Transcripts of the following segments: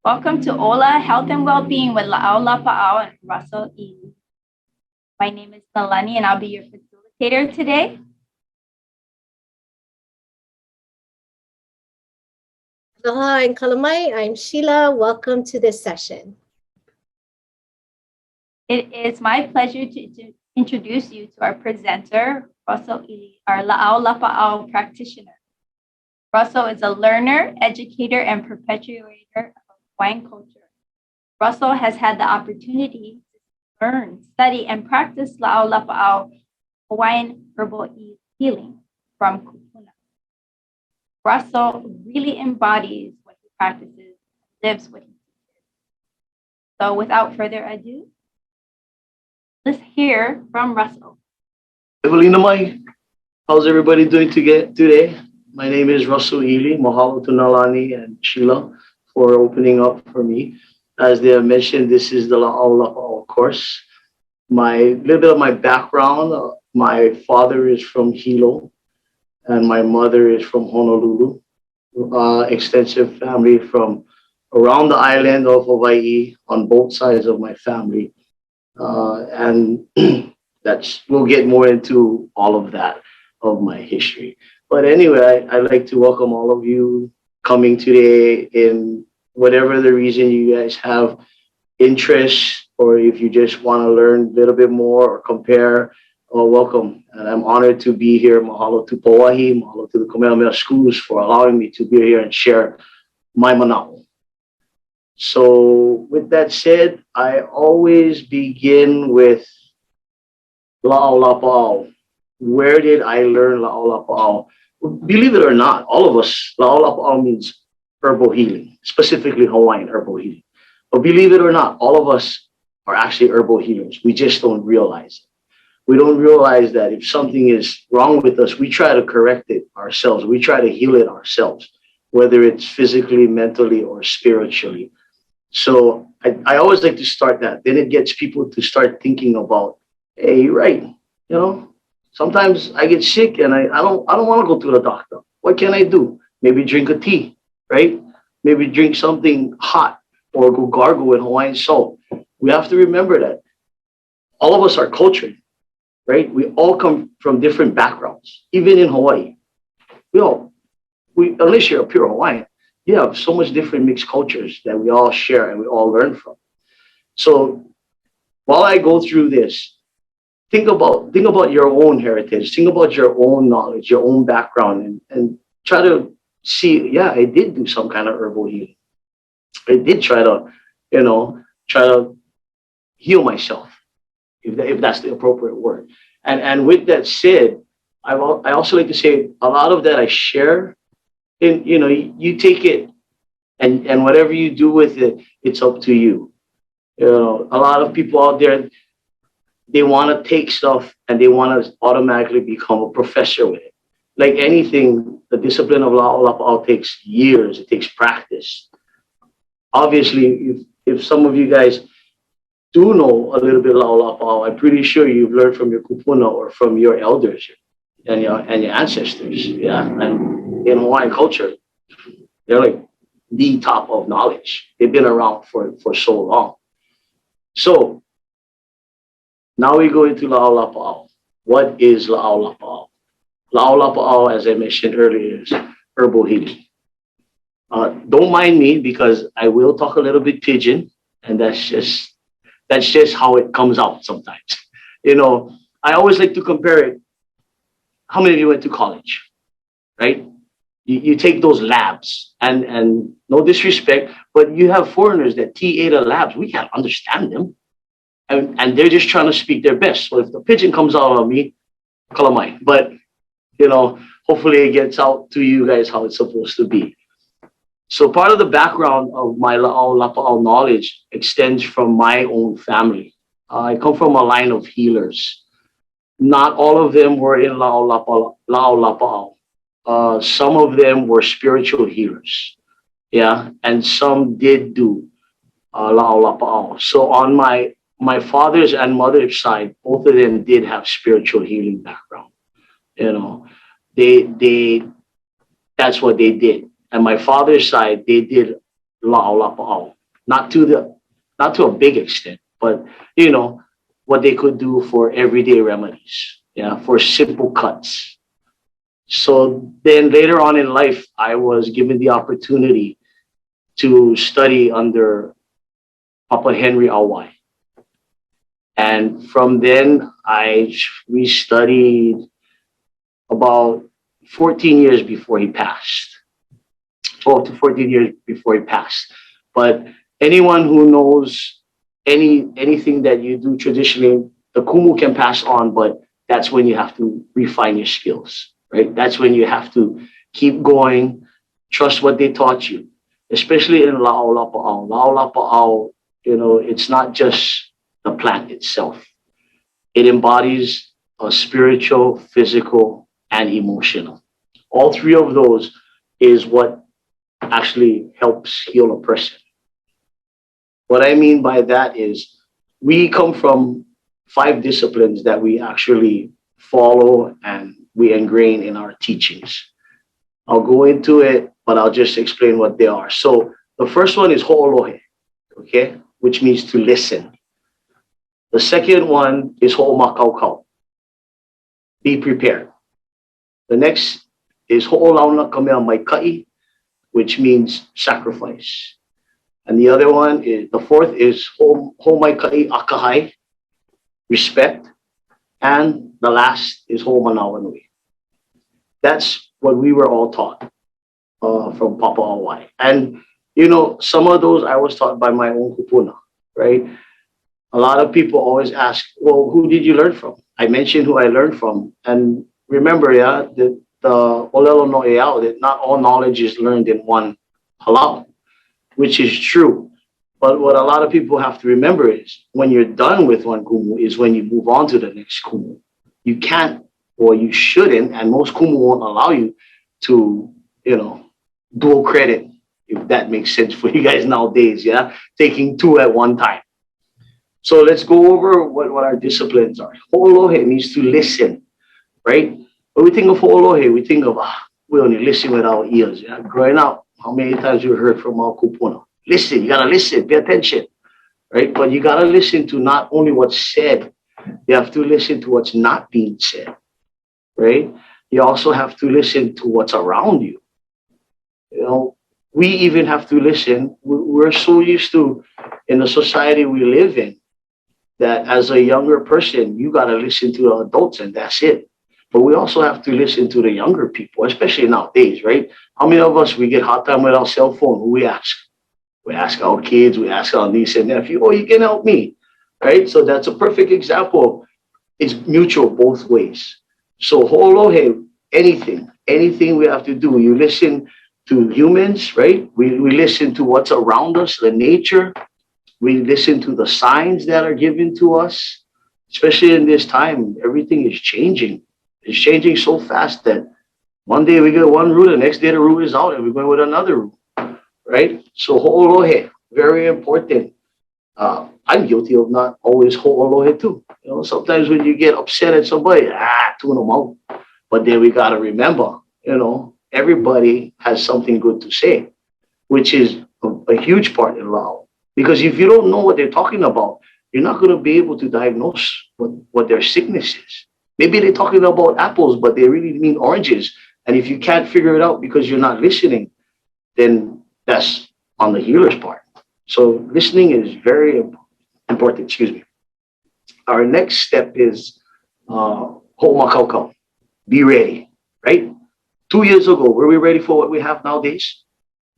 Welcome to Ola Health and Wellbeing with Laʻau, Lapaʻau, and Russell ʻIli. My name is Nālani, and I'll be your facilitator today. Aloha and kalamai, I'm Sheila. Welcome to this session. It is my pleasure to introduce you to our presenter, Russell ʻIli, our Laʻau Lapaʻau practitioner. Russell is a learner, educator, and perpetuator of Hawaiian culture. Russell has had the opportunity to learn, study, and practice Laʻau Lapaʻau Hawaiian herbal healing from Kūpuna. Russell really embodies what he practices, lives what he teaches. So without further ado, let's hear from Russell. Evelina Mai, how's everybody doing today? My name is Russell ʻIli. Mahalo to Nālani and Sheila for opening up for me. As they have mentioned, this is the Laʻau Lapaʻau course. My little bit of my background, my father is from Hilo and my mother is from Honolulu. Extensive family from around the island of Hawaii on both sides of my family. And we'll get more into all of that of my history. But anyway, I'd like to welcome all of you coming today in whatever the reason you guys have interest, or if you just want to learn a little bit more or compare, welcome. And I'm honored to be here. Mahalo to Pauahi, mahalo to the Kamehameha schools for allowing me to be here and share my manao. So with that said, I always begin with Laʻau Lapaʻau. Where did I learn Laʻau Lapaʻau? Believe it or not, all of us, Laʻau Lapaʻau means herbal healing, specifically Hawaiian herbal healing. But believe it or not, all of us are actually herbal healers. We just don't realize it. We don't realize that if something is wrong with us, we try to correct it ourselves. We try to heal it ourselves, whether it's physically, mentally, or spiritually. So I always like to start that. Then it gets people to start thinking about, hey, you're right. You know, sometimes I get sick and I don't want to go to the doctor. What can I do? Maybe drink a tea, right? Maybe drink something hot or go gargle with Hawaiian salt. We have to remember that all of us are cultured, right? We all come from different backgrounds, even in Hawaii. Unless you're a pure Hawaiian, you have so much different mixed cultures that we all share and we all learn from. So while I go through this, think about your own heritage, think about your own knowledge, your own background, and try to see, yeah, I did do some kind of herbal healing. I did try to heal myself, if that's the appropriate word. And with that said, I also like to say a lot of that I share, you take it and whatever you do with it, it's up to you. A lot of people out there, they want to take stuff and they want to automatically become a professor with it. Like anything, the discipline of Laʻau Lapaʻau takes years. It takes practice. Obviously, if some of you guys do know a little bit of Laʻau Lapaʻau, I'm pretty sure you've learned from your Kūpuna or from your elders and your ancestors. Yeah, and in Hawaiian culture, they're like the top of knowledge. They've been around for so long. So now we go into Laʻau Lapaʻau. What is Laʻau Lapaʻau? Laʻau Lapaʻau, as I mentioned earlier, is herbal healing. Don't mind me because I will talk a little bit pidgin, and that's just how it comes out sometimes. I always like to compare it. How many of you went to college, right? You take those labs, and no disrespect, but you have foreigners that TA the labs. We can't understand them. And they're just trying to speak their best. So if the pidgin comes out on me, kalamai. But, hopefully it gets out to you guys how it's supposed to be. So part of the background of my Laʻau Lapaʻau knowledge extends from my own family. I come from a line of healers. Not all of them were in Laʻau Lapaʻau. Some of them were spiritual healers. Yeah, and some did do Laʻau Lapaʻau. So on my father's and mother's side, both of them did have spiritual healing background. That's what they did. And my father's side, they did Laʻau Lapaʻau. not to a big extent, but you know, what they could do for everyday remedies, yeah, for simple cuts. So then later on in life, I was given the opportunity to study under Papa Henry Awai. And from then, we studied about 14 years before he passed. 12 to 14 years before he passed. But anyone who knows anything that you do traditionally, the kumu can pass on, but that's when you have to refine your skills, right? That's when you have to keep going, trust what they taught you, especially in Laʻau Lapaʻau. Laʻau Lapaʻau, you know, it's not just the plant itself. It embodies a spiritual, physical, and emotional. All three of those is what actually helps heal a person. What I mean by that is we come from 5 disciplines that we actually follow and we ingrain in our teachings. I'll go into it, but I'll just explain what they are. So the first one is ho'olohe, okay, which means to listen. The second one is ho'omakaukau, be prepared. The next is ho'olauna kamea maikai, which means sacrifice. And the other one is, the fourth is homaikai akahai, respect. And the last is homanawanui. That's what we were all taught from Papa Hawaii. And, you know, some of those I was taught by my own Kūpuna, right? A lot of people always ask, well, who did you learn from? I mentioned who I learned from. And remember, yeah, the ʻŌlelo no ʻeau, that not all knowledge is learned in one halau, which is true. But what a lot of people have to remember is when you're done with one kumu is when you move on to the next kumu. You can't, or you shouldn't, and most kumu won't allow you to, you know, dual credit, if that makes sense for you guys nowadays, yeah? Taking 2 at one time. So let's go over what our disciplines are. Ho'olohe means to listen, right? When we think of ho'olohe, we think of, we only listen with our ears. Yeah? Growing up, how many times you heard from our Kūpuna? Listen, you gotta listen, pay attention, right? But you gotta listen to not only what's said, you have to listen to what's not being said, right? You also have to listen to what's around you. You know, we even have to listen. We're so used to, in the society we live in, that as a younger person, you gotta listen to the adults and that's it. But we also have to listen to the younger people, especially nowadays, right? How many of us, we get hard time with our cell phone? Who we ask? We ask our kids, we ask our niece and nephew, oh, you can help me, right? So that's a perfect example. It's mutual both ways. So ho'olohe, anything we have to do, you listen to humans, right? We listen to what's around us, the nature. We listen to the signs that are given to us, especially in this time, everything is changing. It's changing so fast that one day we get one route, the next day the route is out and we're going with another route. Right? So ho'olohe, very important. I'm guilty of not always ho'olohe too. You know, sometimes when you get upset at somebody, tune them out. But then we gotta remember, you know, everybody has something good to say, which is a huge part in Lāʻau. Because if you don't know what they're talking about, you're not gonna be able to diagnose what their sickness is. Maybe they're talking about apples, but they really mean oranges. And if you can't figure it out because you're not listening, then that's on the healer's part. So listening is very important, excuse me. Our next step is ho'omakaukau, be ready, right? 2 years ago, were we ready for what we have nowadays?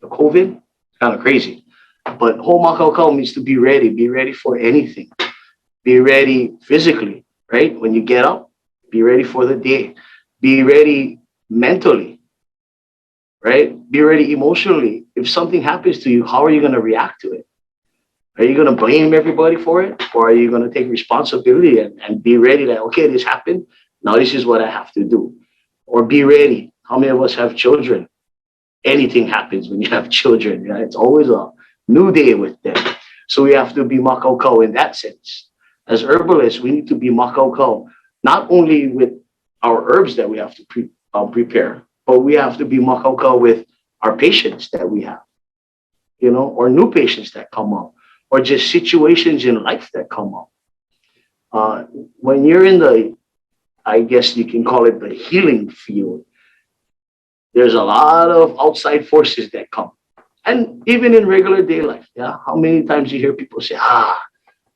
The COVID, kind of crazy. But ho'omakaukau means to be ready for anything. Be ready physically, right? When you get up, be ready for the day. Be ready mentally, right? Be ready emotionally. If something happens to you, how are you going to react to it? Are you going to blame everybody for it? Or are you going to take responsibility and be ready that, okay, this happened. Now this is what I have to do. Or be ready. How many of us have children? Anything happens when you have children. Yeah? It's always a new day with them. So we have to be makaukau in that sense. As herbalists, we need to be makaukau, not only with our herbs that we have to prepare, but we have to be makaukau with our patients that we have. or new patients that come up, or just situations in life that come up. When you're in the, I guess you can call it the healing field, there's a lot of outside forces that come. And even in regular day life, yeah, how many times you hear people say,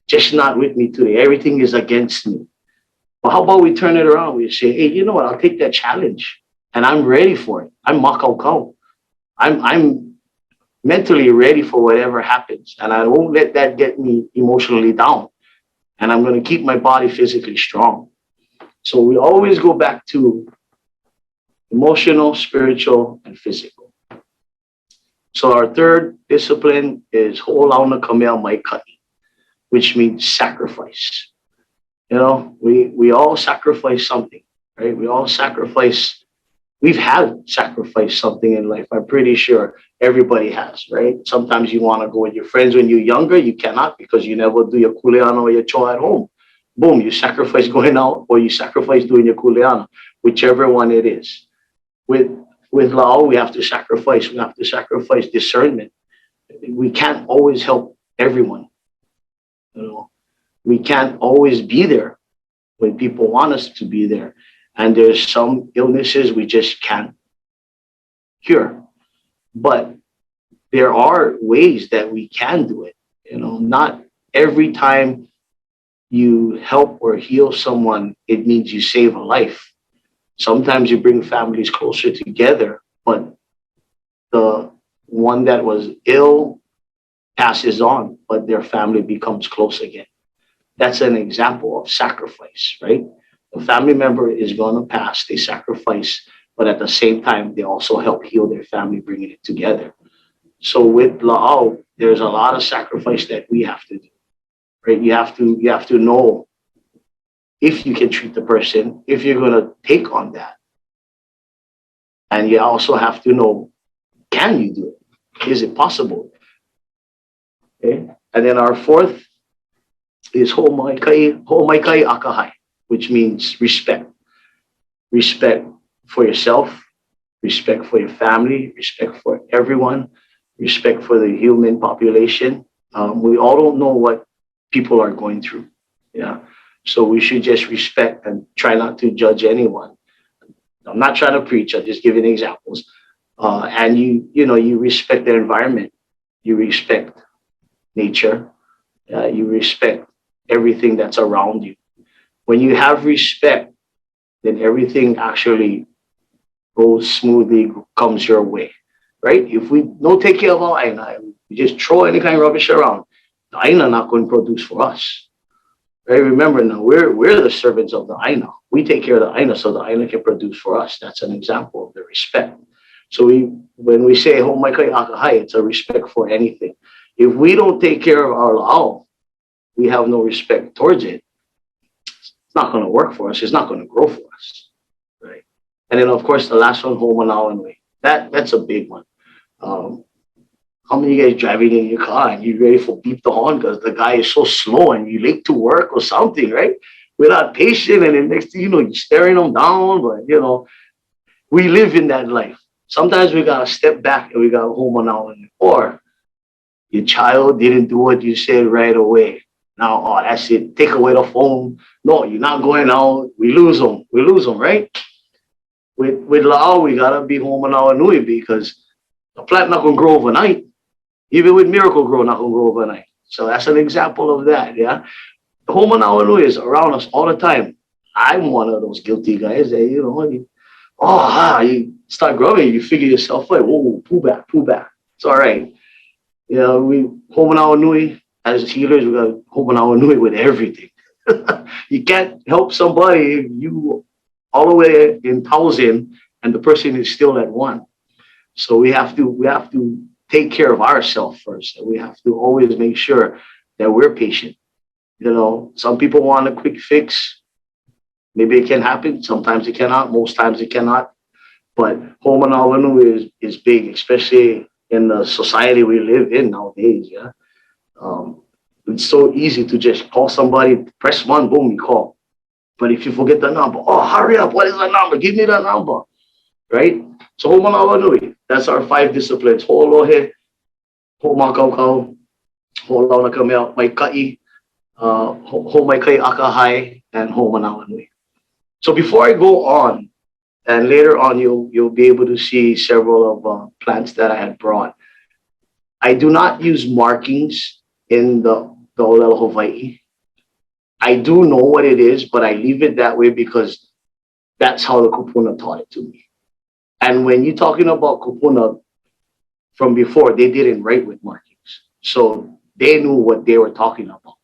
just not with me today, everything is against me. But how about we turn it around? We say, hey, you know what, I'll take that challenge and I'm ready for it. I'm makau. I'm mentally ready for whatever happens, and I won't let that get me emotionally down. And I'm going to keep my body physically strong. So we always go back to emotional, spiritual, and physical. So our third discipline is ho'olauna kamea maikai, which means sacrifice. We all sacrifice something, right? We all sacrifice. We've had sacrificed something in life. I'm pretty sure everybody has, right? Sometimes you want to go with your friends when you're younger. You cannot because you never do your kuleana or your chore at home. Boom, you sacrifice going out or you sacrifice doing your kuleana, whichever one it is. With Lāʻau, we have to sacrifice. We have to sacrifice discernment. We can't always help everyone. We can't always be there when people want us to be there. And there's some illnesses we just can't cure. But there are ways that we can do it. Not every time you help or heal someone, it means you save a life. Sometimes you bring families closer together, but the one that was ill passes on, but their family becomes close again. That's an example of sacrifice, right? A family member is going to pass, they sacrifice, but at the same time, they also help heal their family, bringing it together. So with Lāʻau, there's a lot of sacrifice that we have to do, right? You have to know if you can treat the person, if you're going to take on that. And you also have to know, can you do it? Is it possible? Okay. And then our fourth is ho'omaikai akahai, which means respect. Respect for yourself, respect for your family, respect for everyone, respect for the human population. We all don't know what people are going through. Yeah. So we should just respect and try not to judge anyone. I'm not trying to preach, I'm just giving examples. And you respect the environment, you respect nature, you respect everything that's around you. When you have respect, then everything actually goes smoothly, comes your way, right? If we don't take care of our aina, we just throw any kind of rubbish around, the aina not going to produce for us. Right? Remember now, we're the servants of the aina. We take care of the aina so the aina can produce for us. That's an example of the respect. So when we say ho'omaikai akahai, it's a respect for anything. If we don't take care of our Lāʻau, we have no respect towards it. It's not going to work for us. It's not going to grow for us, right? And then, of course, the last one, ho'omanawanui. That's a big one. How many of you guys driving in your car and you're ready for beep the horn because the guy is so slow and you're late to work or something, right? We're not patient, and then next thing you know, you're staring them down. But we live in that life. Sometimes we gotta step back and we gotta ho'omanawanui. Or your child didn't do what you said right away. Now, that's it. Take away the phone. No, you're not going out. We lose them, right? With Lāʻau, we gotta be ho'omanawanui because the plant not gonna grow overnight. Even with Miracle-Gro, not gonna grow overnight. So that's an example of that, yeah? The ho'omanawanui is around us all the time. I'm one of those guilty guys that, you start growing, you figure yourself out. Whoa, pull back. It's all right. We ho'omanawanui, as healers, we got ho'omanawanui with everything. You can't help somebody if you all the way in 1,000 and the person is still at 1. So we have to take care of ourselves first. And we have to always make sure that we're patient. Some people want a quick fix. Maybe it can happen. Sometimes it cannot. Most times it cannot. But ho'omanawanui is big, especially in the society we live in nowadays. Yeah. It's so easy to just call somebody, press 1, boom, you call. But if you forget the number, hurry up, what is the number? Give me the number, right? So ho'omanawanui, that's our 5 disciplines. Ho'olohe, ho makau, ho launa ka mea mai kai, ho mai kai akahai, and ho manawa nui. So before I go on, and later on you'll be able to see several of plants that I had brought. I do not use markings in the ʻŌlelo Hawaii. I do know what it is, but I leave it that way because that's how the Kūpuna taught it to me. And when you're talking about Kūpuna from before, they didn't write with markings. So they knew what they were talking about.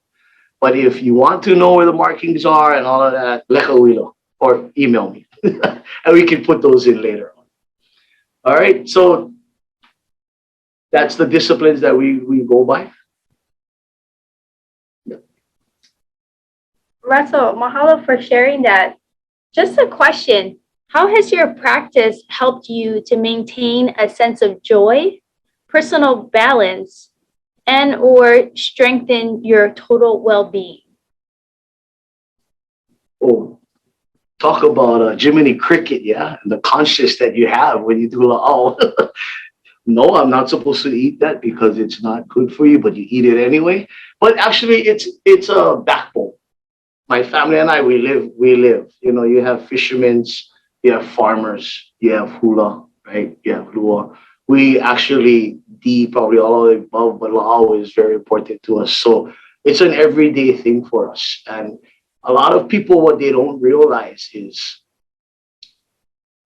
But if you want to know where the markings are and all of that, leka or email me. And we can put those in later on. All right, so that's the disciplines that we go by. Russell, mahalo for sharing that. Just a question. How has your practice helped you to maintain a sense of joy, personal balance, and or strengthen your total well-being? Oh, talk about Jiminy Cricket, yeah, and the conscious that you have when you do Laʻau. No, I'm not supposed to eat that because it's not good for you, but you eat it anyway. But actually, it's a backbone. My family and I, we live. You know, you have fishermen, you have farmers, you have hula, right? You have lua. We actually probably all of the above, but Laʻau is very important to us. So it's an everyday thing for us. And a lot of people, what they don't realize is,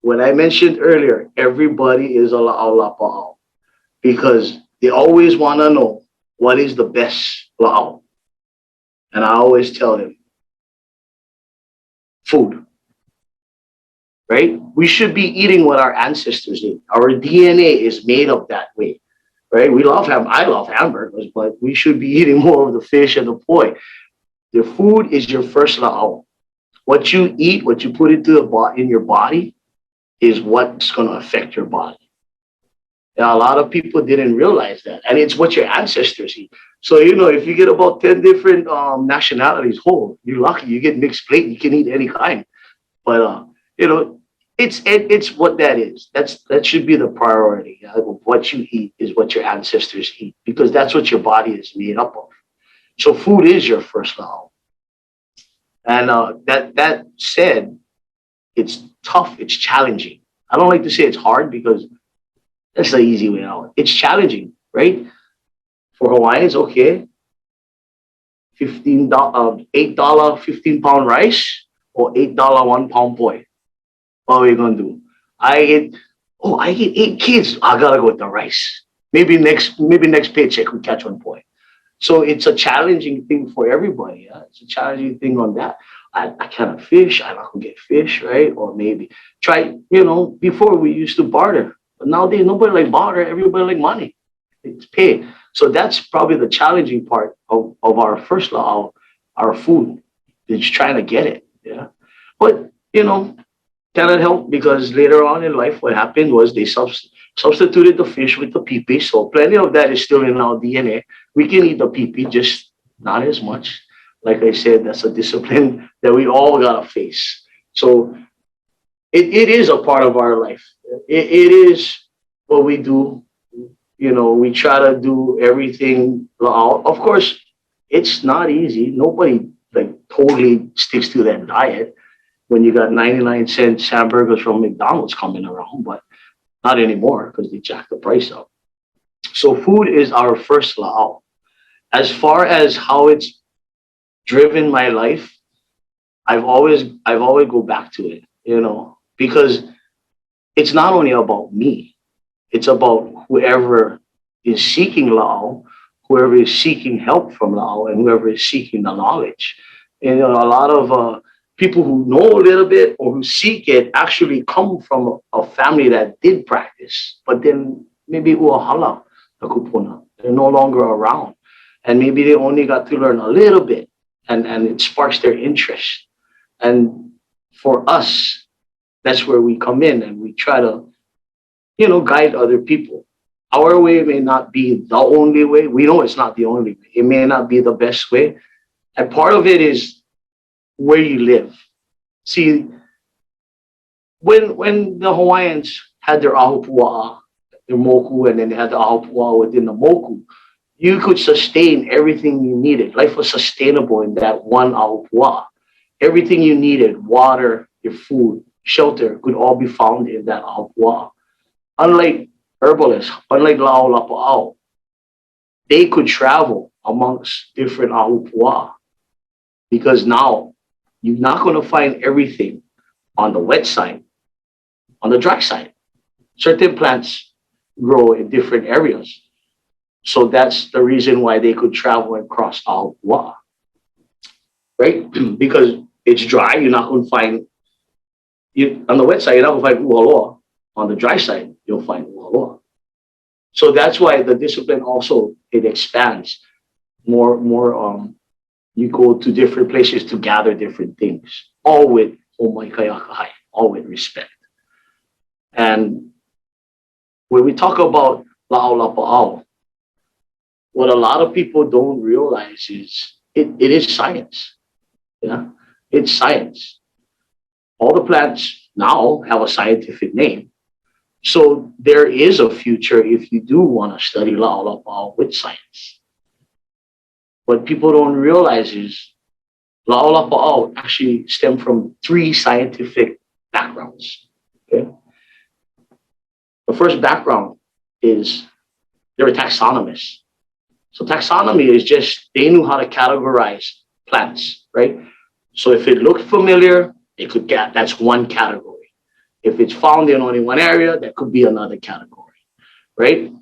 what I mentioned earlier, everybody is a Laʻau Lapaʻau because they always want to know what is the best Laʻau. And I always tell them, food, right? We should be eating what our ancestors ate. Our DNA is made up that way, right? I love hamburgers, but we should be eating more of the fish and the poi. The food is your first Laʻau. What you eat, what you put into in your body is what's going to affect your body. Now, a lot of people didn't realize that. And it's what your ancestors eat. So, you know, if you get about 10 different nationalities, you're lucky. You get mixed plate, you can eat any kind. But, you know, it's what that is. That should be the priority. What you eat is what your ancestors eat because that's what your body is made up of. So food is your first Laʻau. And that said, it's tough, it's challenging. I don't like to say it's hard because that's the easy way out. It's challenging, right? For Hawaiians, okay, $8 15-pound rice or $8 1-pound poi. What are we gonna do? I get 8 kids. I gotta go with the rice. Maybe next paycheck we catch one poi. So it's a challenging thing for everybody. Yeah? It's a challenging thing on that. I cannot fish. I'm not gonna get fish, right? Or maybe try. You know, before we used to barter. But nowadays, nobody like barter. Everybody like money. It's pay. So that's probably the challenging part of our first Laʻau, our food. It's trying to get it. Yeah. But, you know, cannot help because later on in life, what happened was they substituted the fish with the pipi. So plenty of that is still in our DNA. We can eat the pipi, just not as much. Like I said, that's a discipline that we all got to face. So it is a part of our life. It is what we do. You know, we try to do everything. Of course, it's not easy. Nobody like totally sticks to that diet when you got 99-cent hamburgers from McDonald's coming around, but not anymore because they jacked the price up. So food is our first Laʻau. As far as how it's driven my life, I've always go back to it, you know, because it's not only about me, it's about whoever is seeking Laʻau, whoever is seeking help from Laʻau, and whoever is seeking the knowledge. And, you know, a lot of people who know a little bit or who seek it actually come from a family that did practice, but then maybe uahala, the Kūpuna, they're no longer around. And maybe they only got to learn a little bit and it sparks their interest. And for us, that's where we come in and we try to, you know, guide other people. Our way may not be the only way. We know it's not the only way. It may not be the best way. And part of it is where you live. See, when the Hawaiians had their ahupua'a, their moku, and then they had the ahopua within the moku, you could sustain everything you needed. Life was sustainable in that one ahopua. Everything you needed, water, your food, shelter, could all be found in that ahopua. Unlike herbalists, unlike Laʻau Lapaʻau, they could travel amongst different ahopua, because now you're not going to find everything on the wet side, on the dry side. Certain plants grow in different areas. So that's the reason why they could travel and cross ahopua, right? Because it's dry, you're not going to find, on the wet side, you're not going to find ʻŌlelo. On the dry side, you'll find ʻŌlelo. So that's why the discipline also, it expands more, you go to different places to gather different things, all with homaikaiakahai, all with respect. And when we talk about Laʻau Lapaʻau, what a lot of people don't realize is it is science. Yeah, it's science. All the plants now have a scientific name. So there is a future if you do want to study Laʻau Lapaʻau with science. What people don't realize is Laʻau Lapaʻau actually stem from 3 scientific backgrounds. Okay? The first background is they're taxonomists. So taxonomy is just, they knew how to categorize plants, right? So if it looked familiar, it could get, that's one category. If it's found in only one area, that could be another category, right?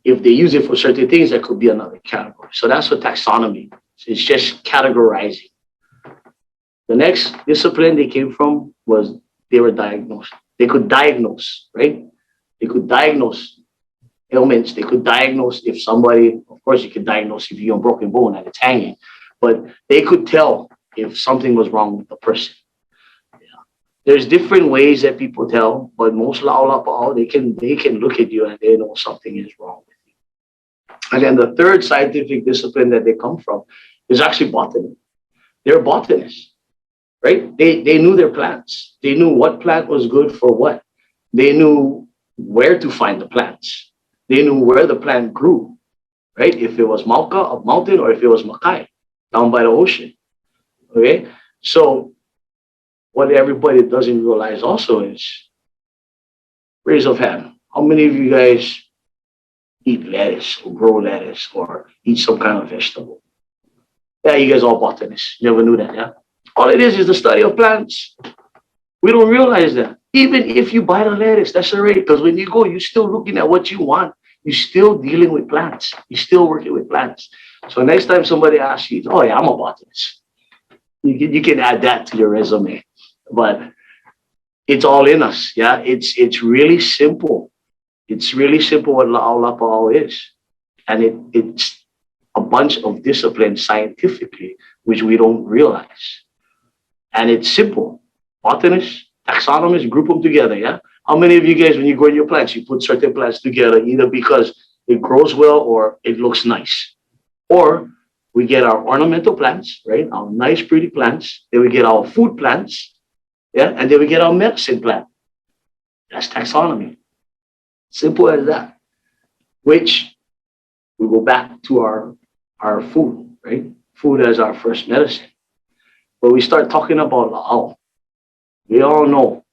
If they use it for certain things, that could be another category. So that's what taxonomy is. It's just categorizing. The next discipline they came from was they were diagnosed. They could diagnose, right? They could diagnose ailments. They could diagnose if somebody, of course, you could diagnose if you're a broken bone and it's hanging, but they could tell if something was wrong with the person. There's different ways that people tell, but most Laʻau Lapaʻau, they can look at you and they know something is wrong with you. And then the third scientific discipline that they come from is actually botany. They're botanists, right? They knew their plants. They knew what plant was good for what. They knew where to find the plants. They knew where the plant grew, right? If it was mauka, a mountain, or if it was makai, down by the ocean, okay? So what everybody doesn't realize also is, raise of hand, how many of you guys eat lettuce or grow lettuce or eat some kind of vegetable? Yeah, you guys all botanists. Never knew that, yeah? All it is the study of plants. We don't realize that. Even if you buy the lettuce, that's all right, because when you go, you're still looking at what you want. You're still dealing with plants. You're still working with plants. So next time somebody asks you, oh yeah, I'm a botanist. You can add that to your resume. But it's all in us, yeah? It's really simple. It's really simple what Laʻau Lapaʻau is. And it's a bunch of disciplines scientifically, which we don't realize. And it's simple. Botanists, taxonomists, group them together, yeah? How many of you guys, when you grow your plants, you put certain plants together either because it grows well or it looks nice? Or we get our ornamental plants, right? Our nice, pretty plants. Then we get our food plants, yeah? And then we get our medicine plant. That's taxonomy. Simple as that. Which we go back to our food, right? Food as our first medicine. But we start talking about Laʻau. We all know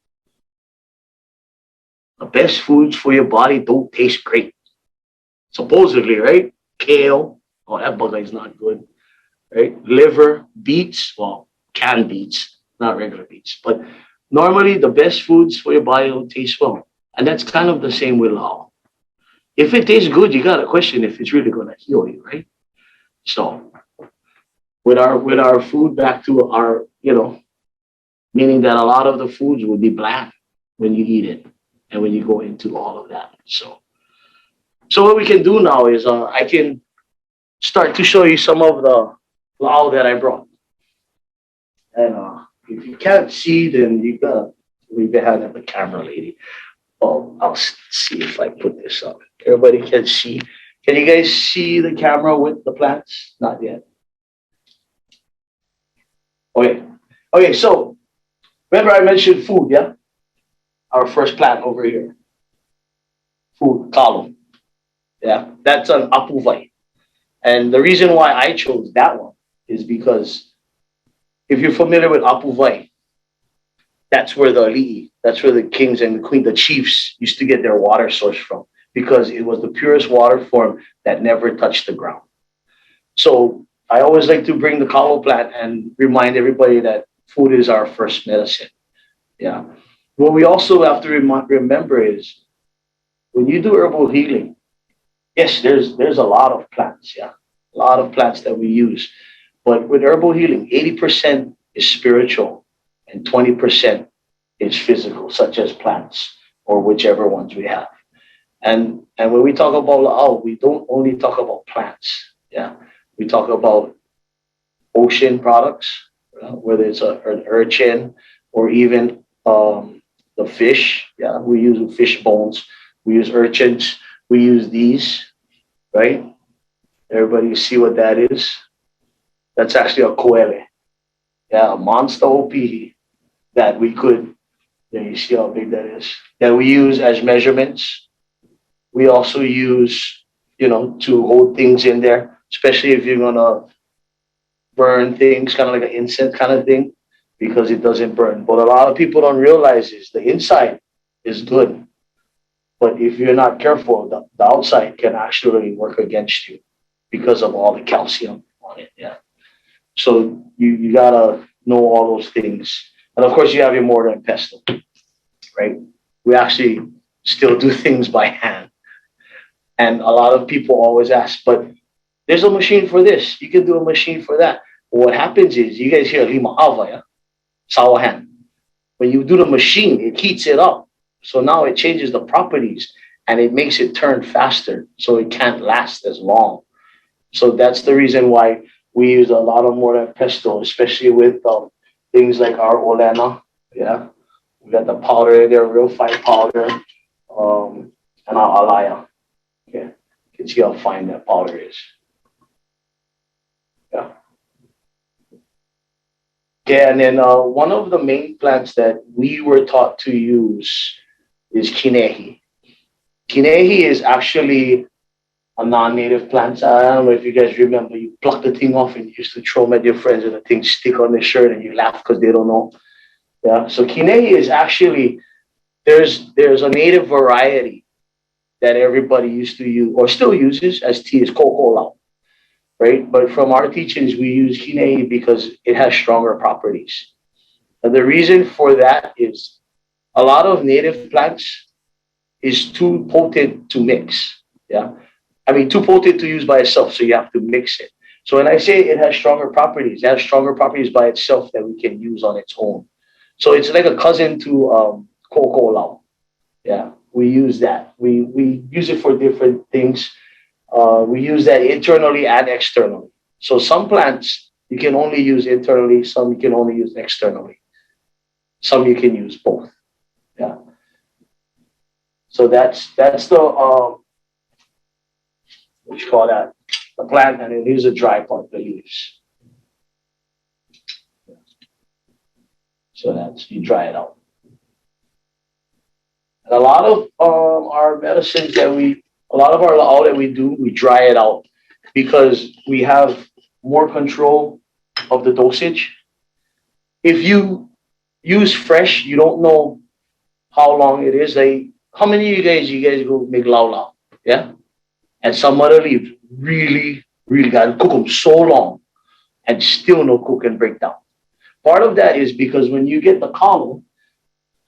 the best foods for your body don't taste great. Supposedly, right? Kale, oh, that bugger is not good, right? Liver, beets, well, canned beets, not regular beets. But normally the best foods for your body don't taste well. And that's kind of the same with Laʻau. If it tastes good, you got to question if it's really going to heal you, right? So with our food, back to our, meaning that a lot of the foods will be bland when you eat it and when you go into all of that. So what we can do now is I can start to show you some of the Laʻau that I brought. And if you can't see, then you got to leave your hand at the camera, lady. Oh, I'll see if I put this up. Everybody can see. Can you guys see the camera with the plants? Not yet. Okay, so remember I mentioned food, yeah? Our first plant over here. food, kalo. Yeah, that's an apuvai. And the reason why I chose that one is because if you're familiar with apuvai, that's where the ʻaliʻi, that's where the kings and the queen, the chiefs used to get their water source from, because it was the purest water form that never touched the ground. So I always like to bring the kalo plant and remind everybody that food is our first medicine. Yeah. What we also have to remember is when you do herbal healing, yes, there's a lot of plants, yeah, a lot of plants that we use. But with herbal healing, 80% is spiritual and 20% is physical, such as plants or whichever ones we have. And when we talk about Laʻau, we don't only talk about plants. Yeah, we talk about ocean products, whether it's an urchin or even the fish. Yeah, we use fish bones. We use urchins. We use these, right? Everybody see what that is? That's actually a koele. Yeah, a monster opihi that we could, yeah, you see how big that is, that we use as measurements. We also use, to hold things in there, especially if you're gonna burn things, kind of like an incense kind of thing, because it doesn't burn. But a lot of people don't realize is the inside is good, but if you're not careful, the outside can actually work against you because of all the calcium on it. Yeah. So you gotta know all those things, and of course you have your mortar and pestle, right? We actually still do things by hand, and a lot of people always ask, but there's a machine for this. You can do a machine for that. But what happens is, you guys hear lima ava, yeah? Sawa hand. When you do the machine, it heats it up. So now it changes the properties and it makes it turn faster. So it can't last as long. So that's the reason why we use a lot of mortar and pestle, especially with things like our olena. Yeah. We got the powder in there, real fine powder, and our alaya. Okay. You can see how fine that powder is. Yeah. Okay, and then one of the main plants that we were taught to use is Kinihi. Kinihi is actually a non-native plant. I don't know if you guys remember, you pluck the thing off and you used to throw them at your friends and the thing stick on their shirt and you laugh because they don't know. Yeah, so Kinihi is actually, there's a native variety that everybody used to use or still uses as tea, is ʻŌlelo. Right? But from our teachings, we use Kinihi because it has stronger properties. And the reason for that is a lot of native plants is too potent to mix. Yeah. I mean, too potent to use by itself. So you have to mix it. So when I say it has stronger properties, it has stronger properties by itself that we can use on its own. So it's like a cousin to ʻŌlelo. Yeah. We use that. We use it for different things. We use that internally and externally. So some plants you can only use internally, some you can only use externally. Some you can use both. Yeah. So that's the what you call that? The plant, and then here's a dry part, the leaves. So that's, you dry it out. And a lot of our medicines that a lot of our Laʻau that we do, we dry it out because we have more control of the dosage. If you use fresh, you don't know how long it is. Like, how many of you guys go make lau? Yeah? And some other leaves really gotta cook them so long and still no cook and break down. Part of that is because when you get the kalo,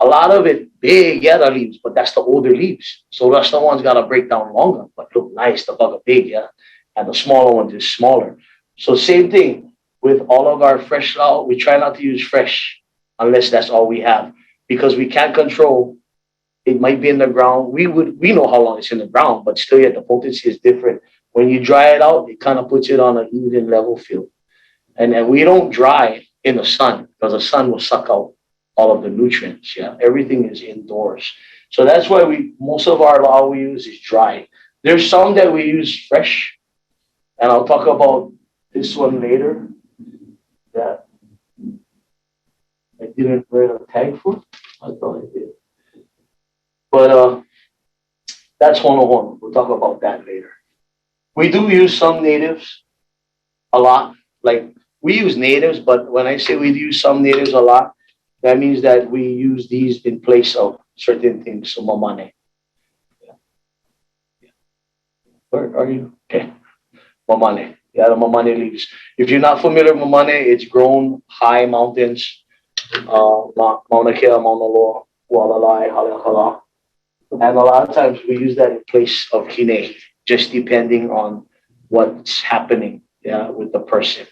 a lot of it big yellow leaves, but that's the older leaves. So that's the ones gotta break down longer, but look nice, the bugger big, yeah. And the smaller ones is smaller. So same thing with all of our fresh Laʻau, we try not to use fresh unless that's all we have. Because we can't control, it might be in the ground. We know how long it's in the ground, but still yet the potency is different. When you dry it out, it kind of puts it on an even level field. And we don't dry in the sun because the sun will suck out all of the nutrients. Yeah, everything is indoors. So that's why most of our Laʻau we use is dry. There's some that we use fresh, and I'll talk about this one later that I didn't wear a tag for. I thought I did. But That's hono. We'll talk about that later. We do use some natives a lot. Like we use natives, but when I say we use some natives a lot, that means that we use these in place of certain things. So mamane. Where are you? Okay. Mamane. Yeah, the mamane leaves. If you're not familiar with mamane, it's grown high mountains. Mauna Kea, Mauna Loa, Walalai, Haleakala. And a lot of times we use that in place of Kinihi, just depending on what's happening, yeah, with the person.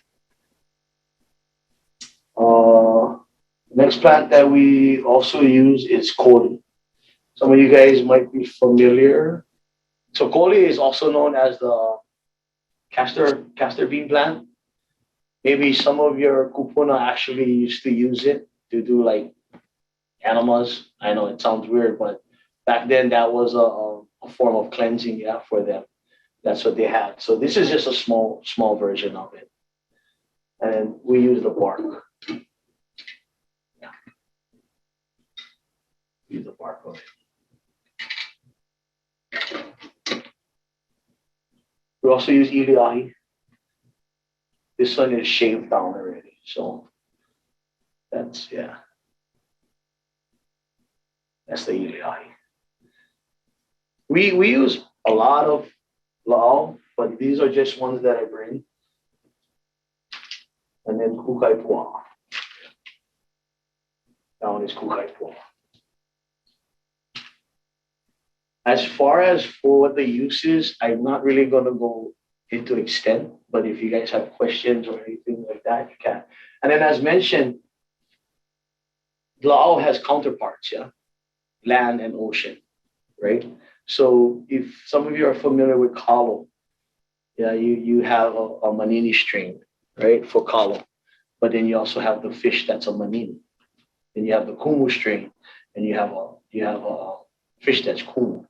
Next plant that we also use is Coli. Some of you guys might be familiar. So Coli is also known as the castor bean plant. Maybe some of your Kūpuna actually used to use it to do like enemas. I know it sounds weird, but back then that was a form of cleansing, yeah, for them. That's what they had. So this is just a small version of it. And we use the bark. Yeah. Use the bark of it. We also use ʻIli. This one is shaved down already. So that's, yeah. That's the ʻIli. We use a lot of Lāʻau, but these are just ones that I bring. And then kukaipua. That one is kukaipua. As far as for what the use is, I'm not really going to go into extent, but if you guys have questions or anything like that, you can. And then as mentioned, Lāʻau has counterparts, yeah? Land and ocean, right? So if some of you are familiar with kalo, yeah, you have a manini strain, right, for kalo. But then you also have the fish that's a manini. Then you have the kumu strain, and you have a fish that's kumu.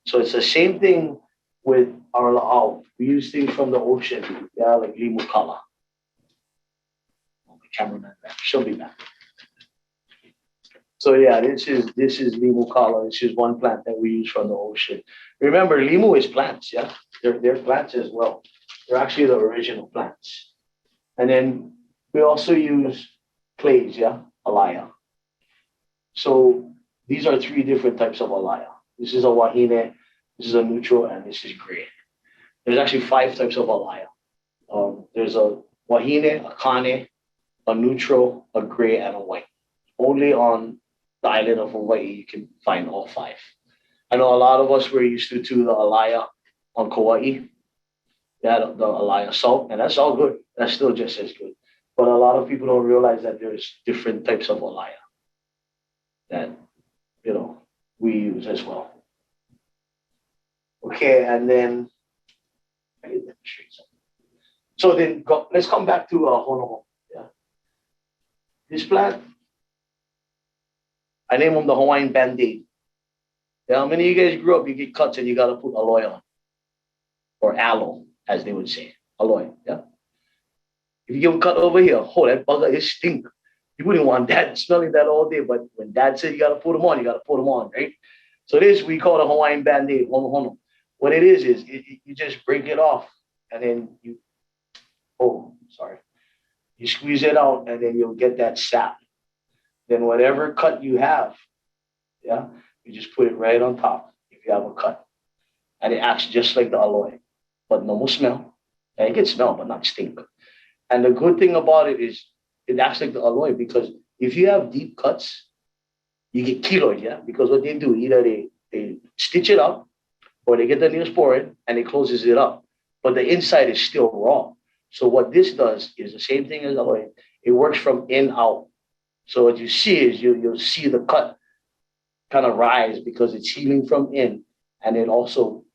So it's the same thing with our Lāʻau. We use things from the ocean, yeah, like limu kala. Oh, the cameraman back. She'll be back. So yeah, this is limu kala. This is one plant that we use from the ocean. Remember, limu is plants, yeah? They're plants as well. They're actually the original plants. And then we also use clays, yeah? Alaya. So these are three different types of alaya. This is a wahine, this is a neutral, and this is gray. There's actually 5 types of alaya. There's a wahine, a kane, a neutral, a gray, and a white. Only on the island of Hawaii you can find all 5. I know a lot of us were used to the alaya on Kauai. Yeah, the alaya salt, and that's all good. That's still just as good. But a lot of people don't realize that there's different types of alaya that, you know, we use as well. Okay, and then I can demonstrate something. So then let's come back to hono. Yeah, this plant, I name them the Hawaiian Bandaid. Yeah, how many of you guys grew up? You get cuts and you got to put aloe on, or aloe, as they would say, aloe. Yeah. If you give a cut over here, oh, that bugger is stink. You wouldn't want dad smelling that all day, but when dad said you got to put them on, you got to put them on, right? So this we call the Hawaiian Bandaid, hono hono. What it is you just break it off and then you squeeze it out and then you'll get that sap. Then whatever cut you have, yeah, you just put it right on top if you have a cut. And it acts just like the aloe, but no more smell. And it can smell, but not stink. And the good thing about it is it acts like the aloe because if you have deep cuts, you get keloid, yeah? Because what they do, either they stitch it up or they get the neosporin and it closes it up. But the inside is still raw. So what this does is the same thing as aloe. It works from in out. So what you see is you'll see the cut kind of rise because it's healing from in, and it also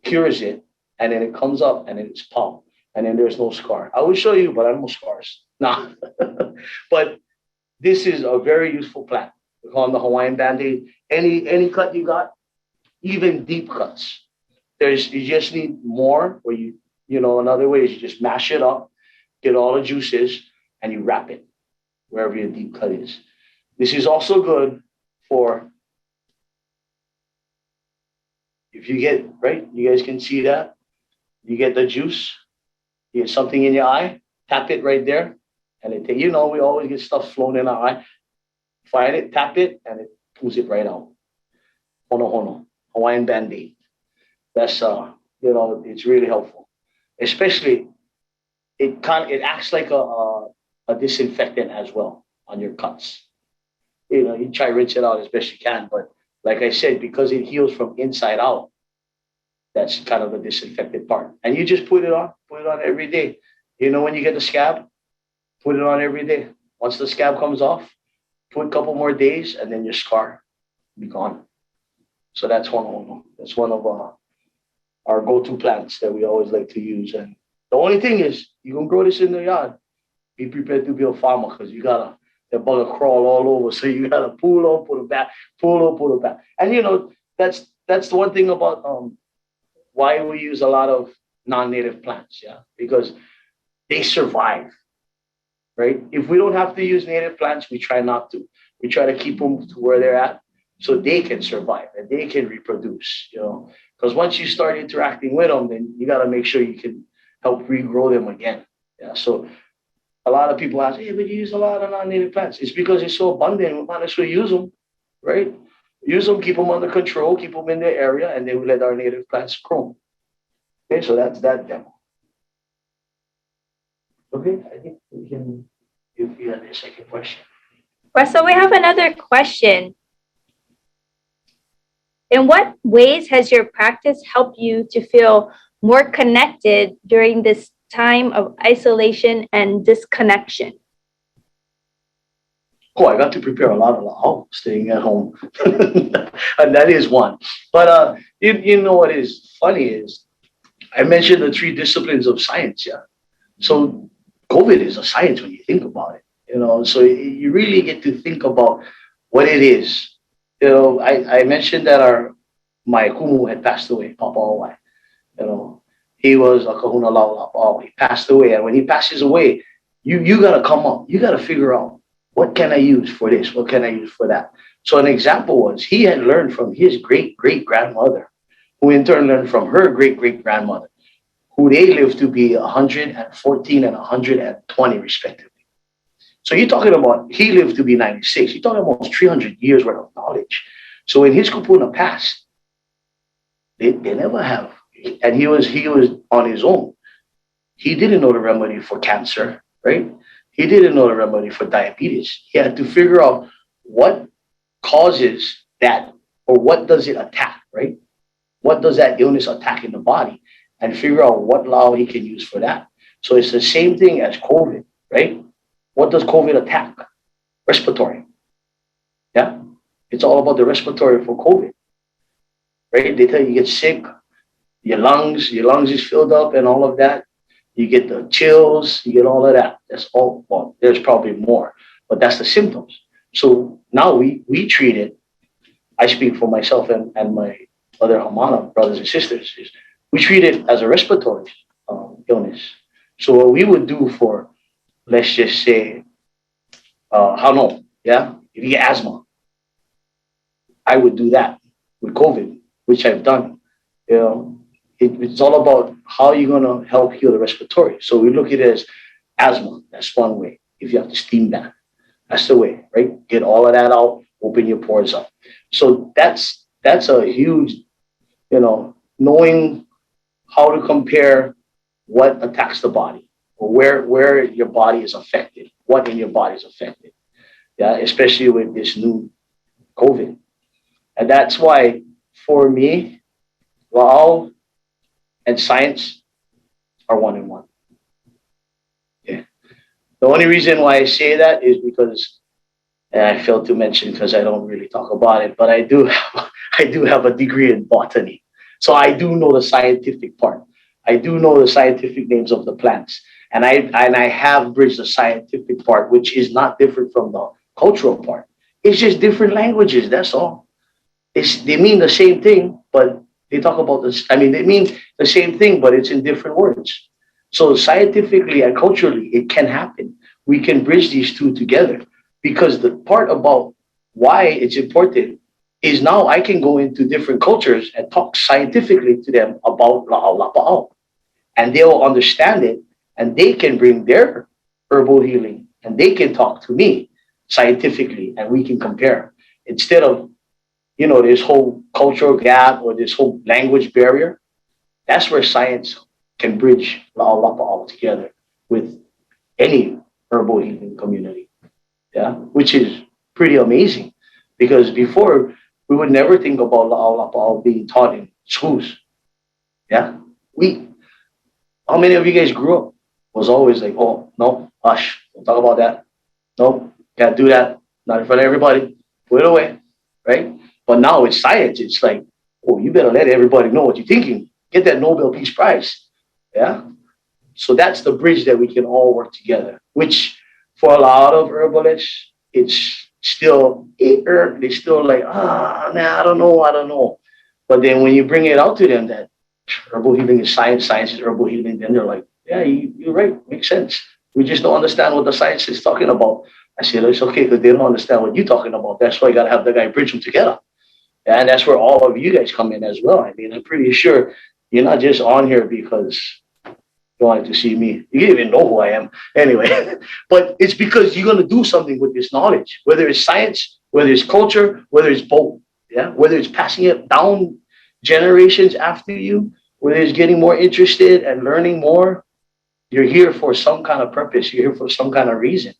cures it, and then it comes up and then it's pumped, and then there's no scar. I will show you, but I have no scars. Nah. But this is a very useful plant. We call them the Hawaiian Bandaid. Any cut you got, even deep cuts. You just need more, or another way is you just mash it up, get all the juices, and you wrap it wherever your deep cut is. This is also good for if you get, right, you guys can see that. You get the juice, you get something in your eye, tap it right there. And it, we always get stuff flown in our eye. Find it, tap it, and it pulls it right out. Hono hono, Hawaiian Bandaid. That's, it's really helpful. Especially, it acts like a disinfectant as well on your cuts. You try to rinse it out as best you can, but like I said, because it heals from inside out, that's kind of the disinfected part. And you just put it on every day. When you get the scab, put it on every day. Once the scab comes off, put a couple more days, and then your scar will be gone. So that's one of our go-to plants that we always like to use. And the only thing is, you can grow this in the yard. Be prepared to be a farmer because you gotta the bug crawl all over. So you gotta pull up, put it back, pull up, put it back. And that's the one thing about why we use a lot of non-native plants, because they survive, right? If we don't have to use native plants, we try not to. We try to keep them to where they're at so they can survive and they can reproduce, because once you start interacting with them, then you got to make sure you can help regrow them again. So a lot of people ask, hey, but you use a lot of non-native plants. It's because it's so abundant, we might as well use them, right? Use them, keep them under control, keep them in their area, and then we let our native plants grow. Okay, so that's that demo. Okay, I think we can give you a second question. So we have another question. In what ways has your practice helped you to feel more connected during this time of isolation and disconnection? Oh, I got to prepare a lot of ʻaʻau staying at home. And that is one. But you know what is funny is I mentioned the 3 disciplines of science, So COVID is a science when you think about it, so you really get to think about what it is. I mentioned that my kumu had passed away, Papa Waiwai. He was a kahuna Lapaʻau. He passed away. And when he passes away, you got to come up. You got to figure out, what can I use for this? What can I use for that? So an example was he had learned from his great-great-grandmother, who in turn learned from her great-great-grandmother, who they lived to be 114 and 120 respectively. So you're talking about, he lived to be 96. You're talking about 300 years worth of knowledge. So when his Kūpuna passed, they never have, and he was on his own. He didn't know the remedy for cancer, right? He didn't know the remedy for diabetes. He had to figure out what causes that, or what does it attack, right? What does that illness attack in the body? And figure out what ʻaʻau he can use for that. So it's the same thing as COVID, right? What does COVID attack? Respiratory. Yeah? It's all about the respiratory for COVID, right? They tell you get sick, your lungs is filled up and all of that. You get the chills, you get all of that. That's all, well, there's probably more, but that's the symptoms. So now we treat it. I speak for myself and my other Hamana brothers and sisters, is we treat it as a respiratory illness. So what we would do for, let's just say, if you get asthma, I would do that with COVID, which I've done. It's all about how you're going to help heal the respiratory. So we look at it as asthma. That's one way. If you have to steam bath, that's the way, right? Get all of that out, open your pores up. So that's a huge, knowing how to compare what attacks the body, or where your body is affected, what in your body is affected. Yeah, especially with this new COVID. And that's why, for me, ʻaʻau and science are one in one. Yeah. The only reason why I say that is because, and I failed to mention because I don't really talk about it, but I do have a degree in botany. So I do know the scientific part. I do know the scientific names of the plants. And I have bridged the scientific part, which is not different from the cultural part. It's just different languages, that's all. They mean the same thing, but they talk about this. I mean, they mean the same thing, but it's in different words. So scientifically and culturally, it can happen. We can bridge these two together, because the part about why it's important is now I can go into different cultures and talk scientifically to them about Lapaʻau, and they will understand it, and they can bring their herbal healing, and they can talk to me scientifically, and we can compare instead of this whole cultural gap or this whole language barrier. That's where science can bridge Lapaʻau together with any herbal healing community. Yeah, which is pretty amazing, because before we would never think about Lapaʻau being taught in schools. Yeah, how many of you guys grew up was always like, oh no, hush, don't talk about that. No, can't do that. Not in front of everybody. Put it away, right? But now it's science. It's like, oh, you better let everybody know what you're thinking. Get that Nobel Peace Prize. Yeah. So that's the bridge that we can all work together, which for a lot of herbalists, it's still, they still like, nah, I don't know. But then when you bring it out to them that herbal healing is science, science is herbal healing, then they're like, yeah, you're right, makes sense. We just don't understand what the science is talking about. I said, it's okay, because they don't understand what you're talking about. That's why you got to have the guy bridge them together. And that's where all of you guys come in as well. I mean, I'm pretty sure you're not just on here because you wanted to see me. You didn't even know who I am anyway. But it's because you're going to do something with this knowledge, whether it's science, whether it's culture, whether it's both. Yeah, whether it's passing it down generations after you, whether it's getting more interested and learning more. You're here for some kind of purpose. You're here for some kind of reason.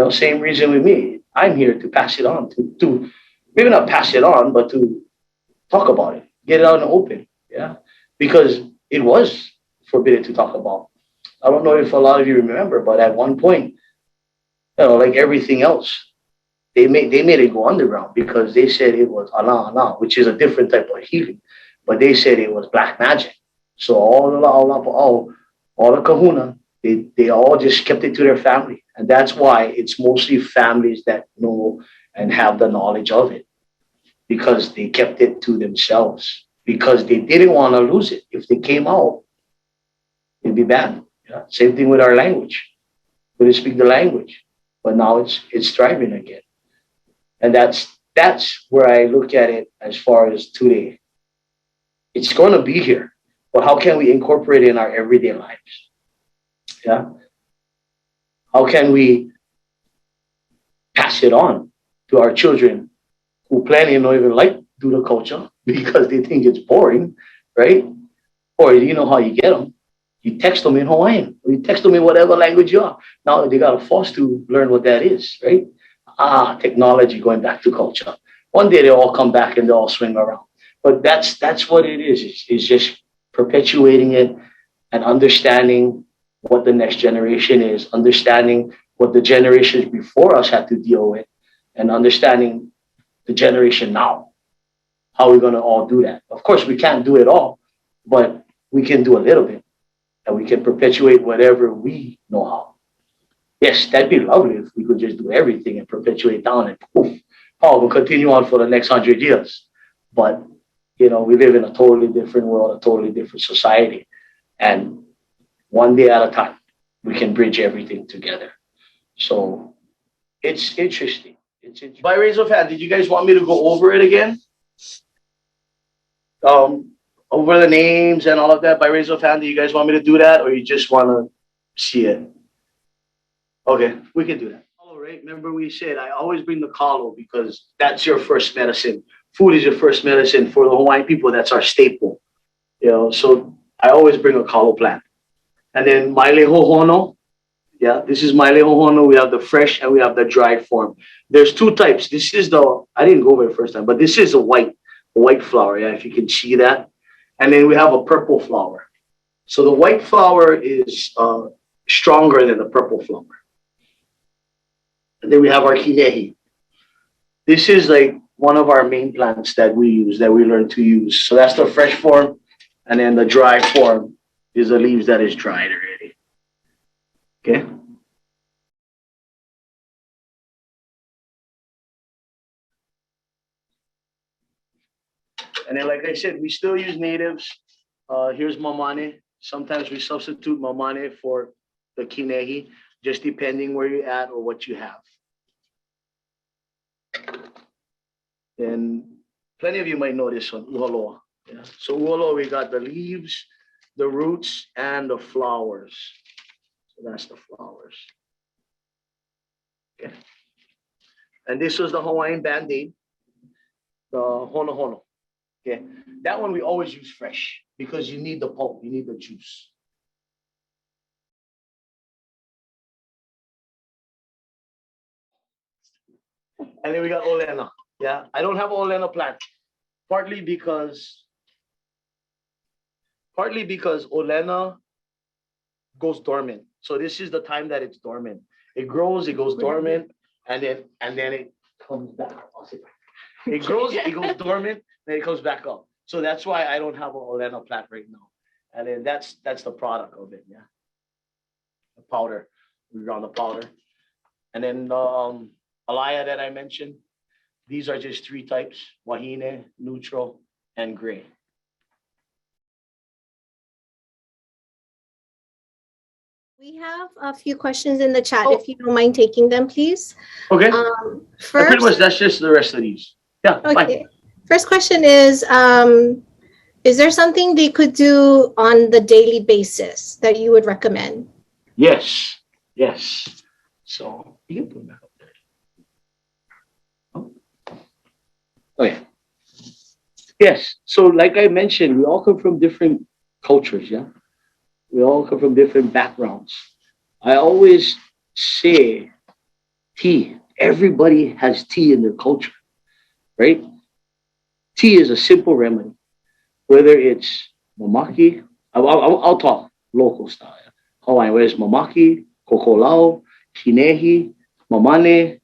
Same reason with me. I'm here to pass it on, to maybe not pass it on, but to talk about it, get it out in the open. Yeah, because it was forbidden to talk about. I don't know if a lot of you remember, but at one point, like everything else, they made it go underground because they said it was ana, which is a different type of healing, but they said it was black magic. So all the Lapaʻau, all the kahuna, they all just kept it to their family. And that's why it's mostly families that know and have the knowledge of it, because they kept it to themselves, because they didn't want to lose it. If they came out, it'd be banned. Yeah? Same thing with our language. We didn't speak the language, but now it's thriving again. And that's where I look at it as far as today. It's going to be here, but how can we incorporate it in our everyday lives? Yeah. How can we pass it on to our children who plenty don't even like do the culture because they think it's boring, right? Or you know how you get them. You text them in Hawaiian, or you text them in whatever language you are. Now they got to force to learn what that is, right? Technology going back to culture. One day they'll all come back and they'll all swing around. But that's what it is. It's just perpetuating it and understanding what the next generation is, understanding what the generations before us had to deal with, and understanding the generation now. How we're going to all do that. Of course, we can't do it all, but we can do a little bit, and we can perpetuate whatever we know how. Yes, that'd be lovely if we could just do everything and perpetuate down and poof, we'll continue on for the next 100 years. But, we live in a totally different world, a totally different society. And one day at a time, we can bridge everything together. So it's interesting. By raise of hand, did you guys want me to go over it again? Over the names and all of that, by raise of hand, do you guys want me to do that, or you just want to see it? Okay, we can do that. All right, remember we said I always bring the kalo because that's your first medicine. Food is your first medicine for the Hawaiian people. That's our staple. So I always bring a kalo plant. And then maile hohono. Yeah, this is maile hohono. We have the fresh and we have the dry form. There's two types. This is I didn't go over it first time, but this is a white flower. Yeah, if you can see that. And then we have a purple flower. So the white flower is stronger than the purple flower. And then we have our Kinihi. This is like one of our main plants that we use, that we learn to use. So that's the fresh form. And then the dry form is the leaves that is dried already. Okay. And then, like I said, we still use natives. Here's mamane. Sometimes we substitute mamane for the Kinihi, just depending where you're at or what you have. Then plenty of you might know this one, uhaloa. Yeah. So uhaloa, we got the leaves, the roots, and the flowers. So that's the flowers. Okay. And this was the Hawaiian Bandaid, the hono hono. Okay. That one we always use fresh because you need the pulp, you need the juice. And then we got ʻŌlelo. Yeah, I don't have ʻŌlelo plant, partly because ʻŌlelo goes dormant. So this is the time that it's dormant. It grows, it goes dormant, and then it comes back. It grows, it goes dormant, then it comes back up. So that's why I don't have an ʻŌlelo plant right now. And then that's the product of it. Yeah, the powder. We ground the powder, and then alaya that I mentioned. These are just 3 types: wahine, neutral, and gray. We have a few questions in the chat. If you don't mind taking them, please. Okay. First, pretty much that's just the rest of these. Yeah. okay. Fine. First question is there something they could do on the daily basis that you would recommend? Yes. Yes. So you can put them back up there. Oh yeah. Yes. So like I mentioned, we all come from different cultures. Yeah. We all come from different backgrounds. I always say tea. Everybody has tea in their culture, right? Tea is a simple remedy. Whether it's mamaki, I'll talk local style. Hawaiian, whether it's mamaki, kokolao, kinihi, mamane,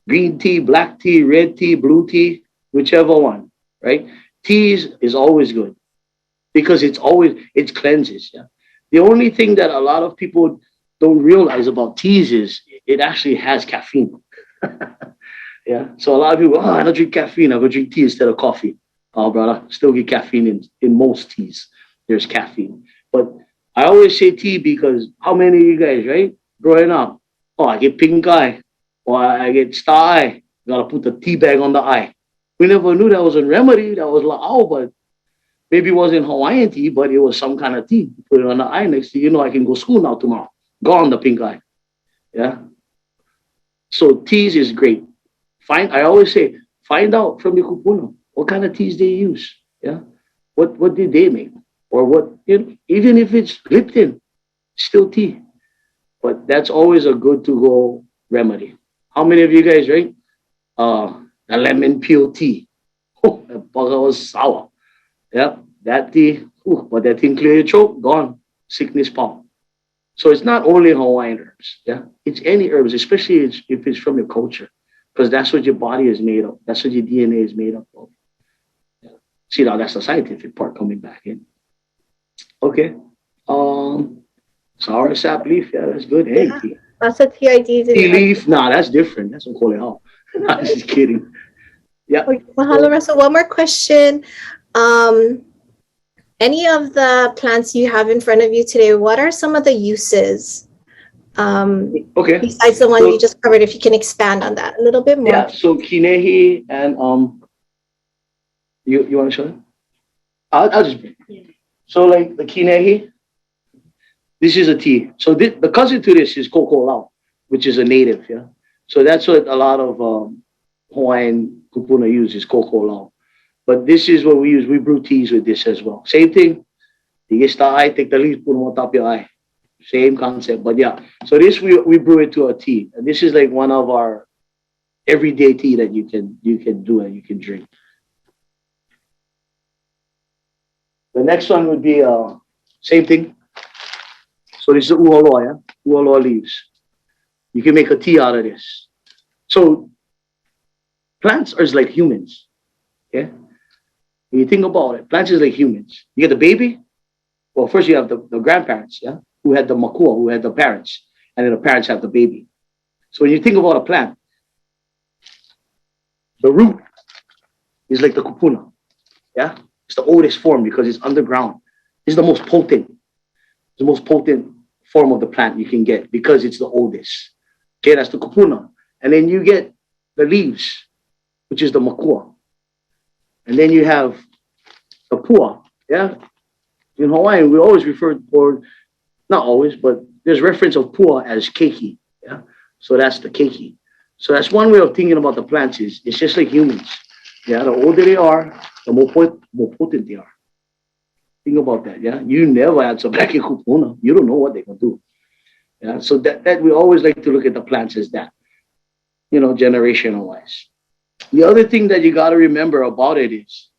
green tea, black tea, red tea, blue tea, whichever one, right? Tea is always good because it cleanses. Yeah. The only thing that a lot of people don't realize about teas is it actually has caffeine. Yeah. So a lot of people, I don't drink caffeine. I go drink tea instead of coffee. Oh, brother, still get caffeine in most teas. There's caffeine. But I always say tea because how many of you guys, right? Growing up, I get pink eye or I get star eye. Gotta put the tea bag on the eye. We never knew that was a remedy. That was Laʻau, but maybe it wasn't Hawaiian tea, but it was some kind of tea. Put it on the eye next thing you know, I can go to school now tomorrow. Gone the pink eye. Yeah. So teas is great. I always say, find out from the Kūpuna what kind of teas they use. Yeah. What did they make? Or what, even if it's Lipton, still tea. But that's always a good to go remedy. How many of you guys drink the lemon peel tea? Oh, that bugger was sour. Yeah, that tea, but that thing clear your throat, gone. Sickness pop. So it's not only Hawaiian herbs. Yeah, it's any herbs, especially if it's from your culture, because that's what your body is made of. That's what your DNA is made up of. Yeah. See, now that's the scientific part coming back in. Okay. Sour sap leaf. Yeah, that's good. Hey, yeah, lots of tea ideas. Tea leaf. Nah, that's different. That's what ʻŌlelo. I'm just kidding. Yeah. Okay, mahalo, Russell. One more question. Any of the plants you have in front of you today, what are some of the uses? Okay. Besides the one you just covered, if you can expand on that a little bit more. Yeah. So Kinihi and you want to show it? I'll just bring it. So like the Kinihi, this is a tea. So the cousin to this is kokolao, which is a native. Yeah. So that's what a lot of Hawaiian Kūpuna use is kokolao. But this is what we use. We brew teas with this as well. Same thing. You get the eye, take the leaf, put them on top of your eye. Same concept. But yeah. So this we brew it to a tea. And this is like one of our everyday tea that you can do and you can drink. The next one would be same thing. So this is the uhaloa, yeah? Uhaloa leaves. You can make a tea out of this. So plants are like humans. Okay? When you think about it, plants is like humans. You get the baby. Well, first you have the grandparents, yeah, who had the makua, who had the parents, and then the parents have the baby. So when you think about a plant, the root is like the Kūpuna, yeah. It's the oldest form because it's underground. It's the most potent. It's the most potent form of the plant you can get because it's the oldest. Okay, that's the Kūpuna, and then you get the leaves, which is the makua. And then you have the pua. Yeah. In Hawaiian, we always refer, or not always, but there's reference of pua as keiki. Yeah. So that's the keiki. So that's one way of thinking about the plants is it's just like humans. Yeah. The older they are, the more potent they are. Think about that. Yeah. You never had some back in Kūpuna. You don't know what they're going to do. Yeah. So that we always like to look at the plants as that, you know, generational wise. The other thing that you got to remember about it is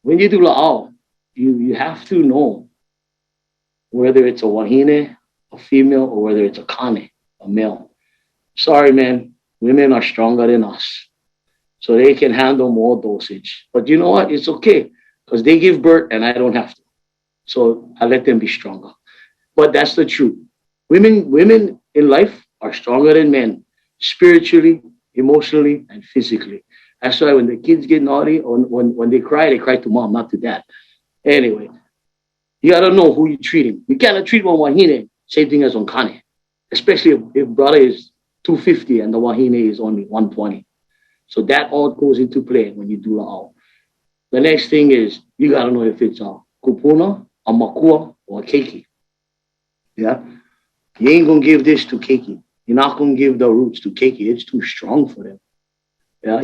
when you do Lāʻau, you have to know whether it's a wahine, a female, or whether it's a kane, a male. Sorry, man, women are stronger than us. So they can handle more dosage. But you know what? It's okay because they give birth and I don't have to. So I let them be stronger. But that's the truth. Women in life are stronger than men, spiritually, emotionally, and physically. That's why when the kids get naughty or when they cry to mom, not to dad. Anyway, you got to know who you're treating. You cannot treat one wahine, same thing as on kane, especially if brother is 250 and the wahine is only 120. So that all goes into play when you do Lāʻau. The next thing is you got to know if it's a Kūpuna, a makua, or a keiki. Yeah? You ain't going to give this to keiki. You're not going to give the roots to keiki. It's too strong for them. Yeah,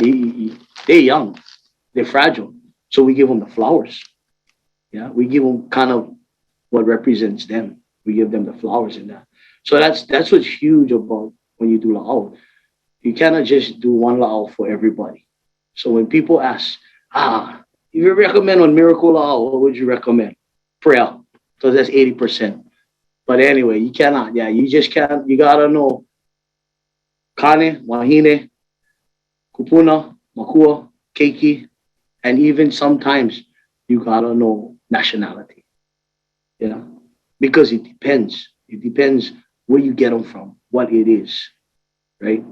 they're young, they're fragile. So we give them the flowers. Yeah, we give them kind of what represents them. We give them the flowers in that. So that's what's huge about when you do Lāʻau. You cannot just do one Lāʻau for everybody. So when people ask, if you recommend on Miracle Lāʻau, what would you recommend? Prayer, because that's 80%. But anyway, you cannot. Yeah, you just can't. You gotta know kane, wahine, Kūpuna, makua, keiki, and even sometimes you gotta know nationality. Yeah, because it depends. It depends where you get them from, what it is, right?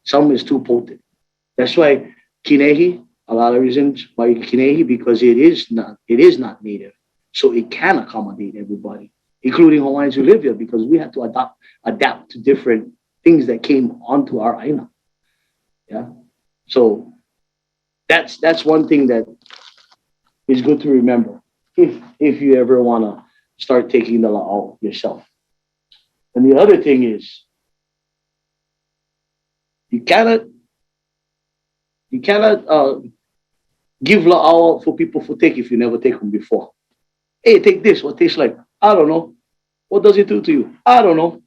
Some is too potent. That's why Kinihi, a lot of reasons why Kinihi, because it is not native, so it can accommodate everybody, including Hawaiians who live here, because we had to adapt to different things that came onto our island. Yeah. So that's one thing that is good to remember if you ever want to start taking the Lāʻau yourself. And the other thing is you cannot give Lāʻau for people to take if you never take them before. Hey, take this. What tastes like? I don't know. What does it do to you? I don't know.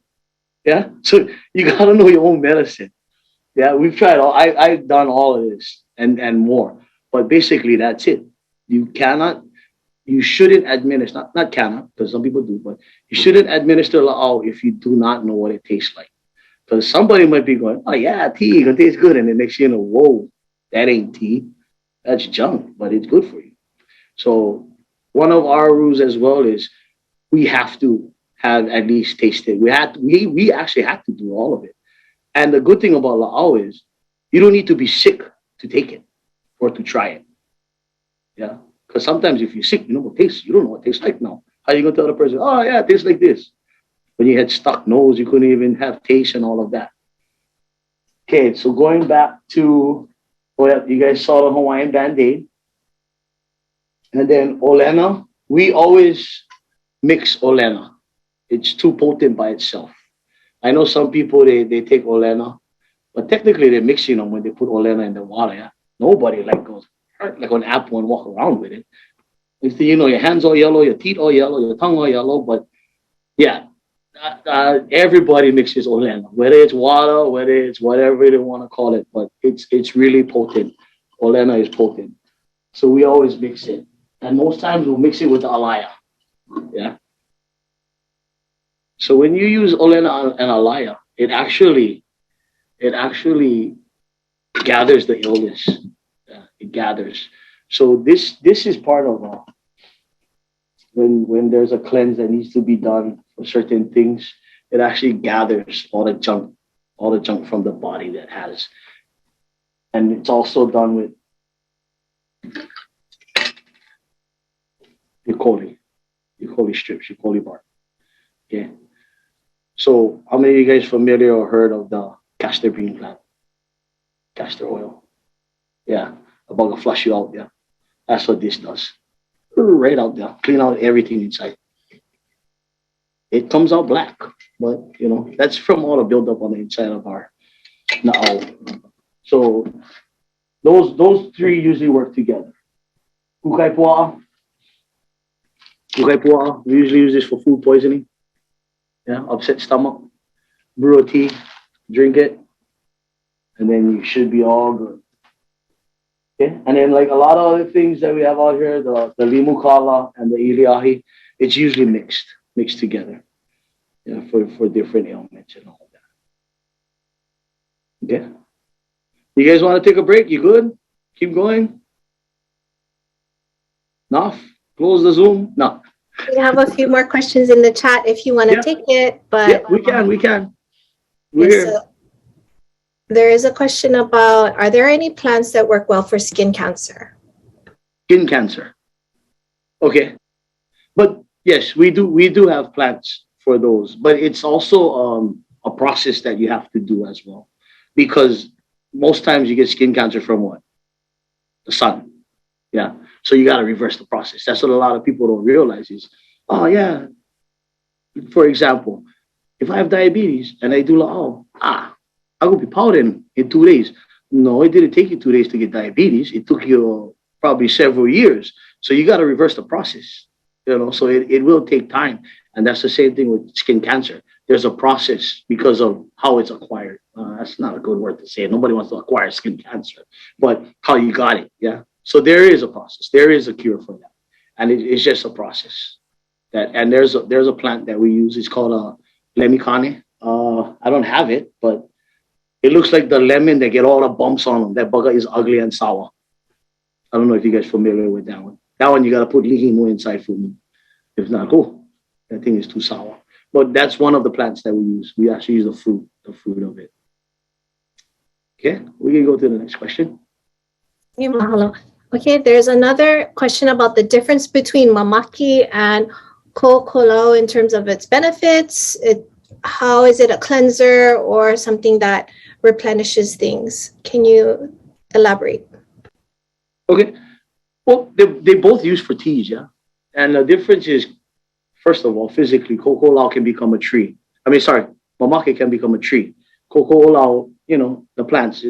Yeah. So you gotta know your own medicine. Yeah, we've tried all. I've done all of this and more, but basically that's it. You shouldn't administer. Not cannot, because some people do, but you shouldn't administer Lāʻau if you do not know what it tastes like. Because somebody might be going, oh yeah, tea gonna taste good, and the next you know, whoa, that ain't tea, that's junk, but it's good for you. So one of our rules as well is we have to have at least tasted. We actually have to do all of it. And the good thing about Lāʻau is you don't need to be sick to take it or to try it. Yeah. Because sometimes if you're sick, you know what tastes, you don't know what it tastes like now. How are you gonna tell the person, oh yeah, it tastes like this? When you had stuck nose, you couldn't even have taste and all of that. Okay, so going back to, well, you guys saw the Hawaiian Bandaid. And then ʻŌlelo, we always mix ʻŌlelo. It's too potent by itself. I know some people, they take ʻŌlelo, but technically they're mixing them when they put ʻŌlelo in the water. Yeah? Nobody goes like an apple and walk around with it. You know, your hands all yellow, your teeth all yellow, your tongue all yellow, but yeah, everybody mixes ʻŌlelo, whether it's water, whether it's whatever they want to call it, but it's really potent. ʻŌlelo is potent. So we always mix it. And most times we'll mix it with the alaya. Yeah. So when you use ʻŌlelo and alaya, it actually gathers the illness. Yeah, it gathers. So this is part of when there's a cleanse that needs to be done for certain things, it actually gathers all the junk from the body that has. And it's also done with your Coli strips, your Coli bark. Okay. So how many of you guys familiar or heard of the castor bean plant? Castor oil. Yeah. a bug will flush you out there. That's what this does. Right out there, clean out everything inside. It comes out black, but you know, that's from all the buildup on the inside of our Nāʻau. So those three usually work together. Kukaipua'a. Kukaipua'a. We usually use this for food poisoning. Yeah, upset stomach. Brew a tea, drink it, and then you should be all good. Okay, and then like a lot of other things that we have out here, the limu kala and the ʻili, it's usually mixed together, you know, for different ailments and all that. Okay, you guys want to take a break? You good? Keep going. Enough. Close the Zoom. No. We have a few more questions in the chat if you want to take it, but yeah, we can. We're yes, here. so there is a question about, are there any plants that work well for skin cancer? Skin cancer. Okay. But yes, we do have plants for those, but it's also a process that you have to do as well, because most times you get skin cancer from what? The sun. Yeah. So you got to reverse the process. That's what a lot of people don't realize is, oh yeah. For example, if I have diabetes and I do Lāʻau, I will be powdering in 2 days. No, it didn't take you 2 days to get diabetes. It took you probably several years. So you got to reverse the process, you know, so it will take time. And that's the same thing with skin cancer. There's a process because of how it's acquired. That's not a good word to say. Nobody wants to acquire skin cancer, but how you got it. Yeah. So there is a process. There is a cure for that. And it's just a process. And there's a plant that we use. It's called a lemikane. I don't have it, but it looks like the lemon that get all the bumps on them. That bugger is ugly and sour. I don't know if you guys are familiar with that one. That one you got to put lihimu inside food. If not, that thing is too sour. But that's one of the plants that we use. We actually use the fruit of it. Okay, we can go to the next question. Yeah, mahalo. Okay, there's another question about the difference between mamaki and kokolao in terms of its benefits. How is it a cleanser or something that replenishes things? Can you elaborate? Okay. Well, they both use for teas, yeah. And the difference is, first of all, physically, kokolao can become a tree. Mamaki can become a tree. Kokolao, you know, the plants,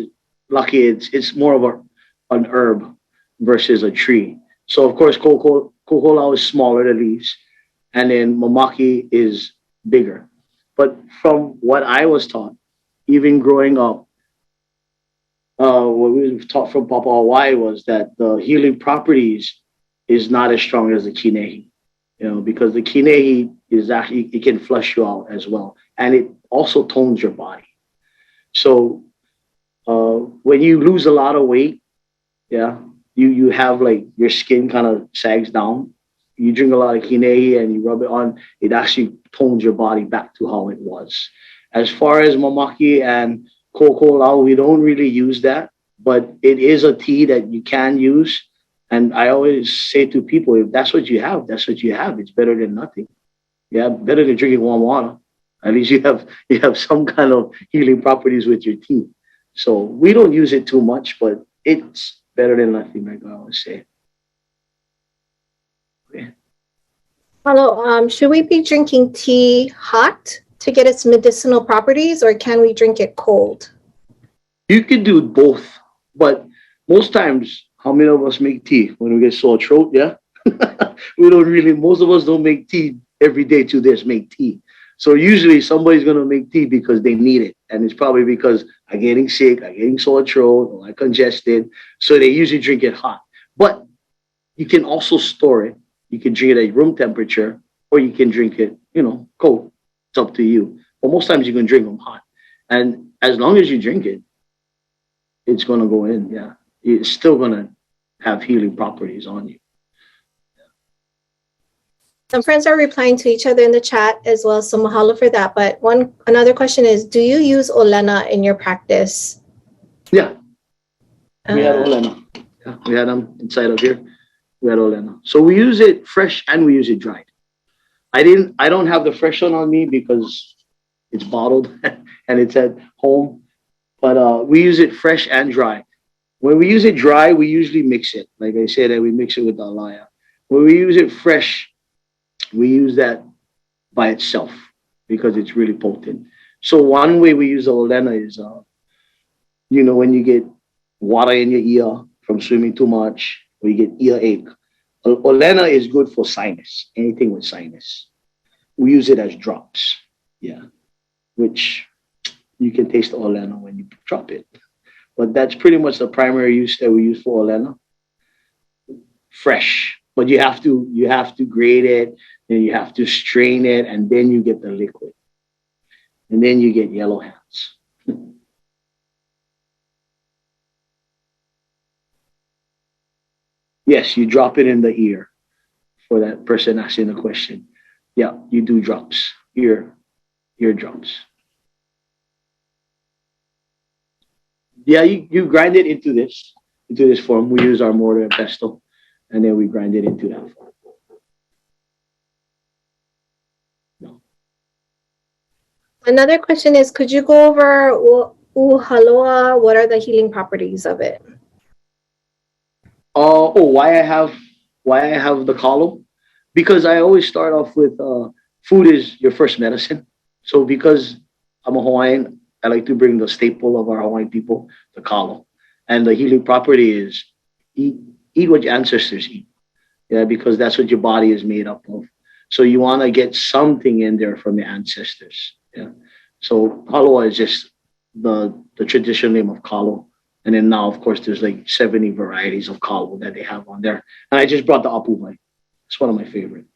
lucky it's more of an herb versus a tree. So of course, kokolao is smaller, the leaves, and then mamaki is bigger. But from what I was taught, even growing up, what we were taught from Papa Hawaii was that the healing properties is not as strong as the Kinihi, you know, because the Kinihi is actually, it can flush you out as well. And it also tones your body. So when you lose a lot of weight, yeah, you have like your skin kind of sags down. You drink a lot of Kinihi and you rub it on, it actually tones your body back to how it was. As far as mamaki and kokolao, we don't really use that, but it is a tea that you can use. And I always say to people, if that's what you have, that's what you have. It's better than nothing. Yeah, better than drinking warm water. At least you have some kind of healing properties with your tea. So we don't use it too much, but it's better than nothing, like I always say. Okay. Hello, should we be drinking tea hot to get its medicinal properties, or can we drink it cold? You can do both, but most times, how many of us make tea when we get sore throat? Yeah, most of us don't make tea every day to this, make tea. So usually somebody's going to make tea because they need it. And it's probably because I'm getting sick, I'm getting sore throat, or I'm congested. So they usually drink it hot. But you can also store it. You can drink it at room temperature, or you can drink it, you know, cold. It's up to you. But most times you can drink them hot. And as long as you drink it, it's going to go in. Yeah. It's still going to have healing properties on you. Some friends are replying to each other in the chat as well, so mahalo for that. But another question is, do you use olena in your practice? Yeah, we had olena. Yeah, we had them inside of here. We had olena. So we use it fresh and we use it dried. I don't have the fresh one on me because it's bottled and it's at home. But we use it fresh and dry. When we use it dry, we usually mix it. Like I said, we mix it with the alaya. When we use it fresh, we use that by itself because it's really potent. So one way we use the olena is, when you get water in your ear from swimming too much, or you get earache. Olena is good for sinus, anything with sinus. We use it as drops, yeah, which you can taste the olena when you drop it. But that's pretty much the primary use that we use for olena. Fresh, but you have to grate it, and you have to strain it, and then you get the liquid, and then you get yellow hands. Yes, you drop it in the ear for that person asking the question. Yeah, you do drops, ear drops. Yeah, you grind it into this form. We use our mortar and pestle, and then we grind it into that form. No. Another question is, could you go over uhaloa? What are the healing properties of it? Why I have the column? Because I always start off with food is your first medicine. So because I'm a Hawaiian, I like to bring the staple of our Hawaiian people, the kalo. And the healing property is eat what your ancestors eat. Yeah, because that's what your body is made up of. So you want to get something in there from your ancestors. Yeah. So haloa is just the traditional name of kalo. And then now, of course, there's like 70 varieties of kalo that they have on there. And I just brought the apuvai. It's one of my favorite.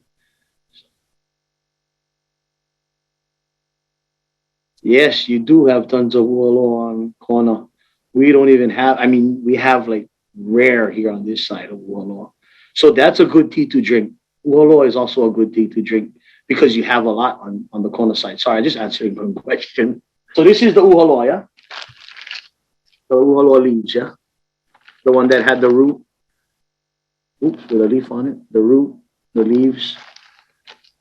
Yes, you do have tons of ualo on Kona. We don't even have, we have like rare here on this side of ualo. So that's a good tea to drink. Ualo is also a good tea to drink because you have a lot on the Kona side. Sorry, I just answering one question. So this is the uhalo, yeah? The uhalo leaves, yeah? The one that had the root. Oops, with a leaf on it. The root, the leaves.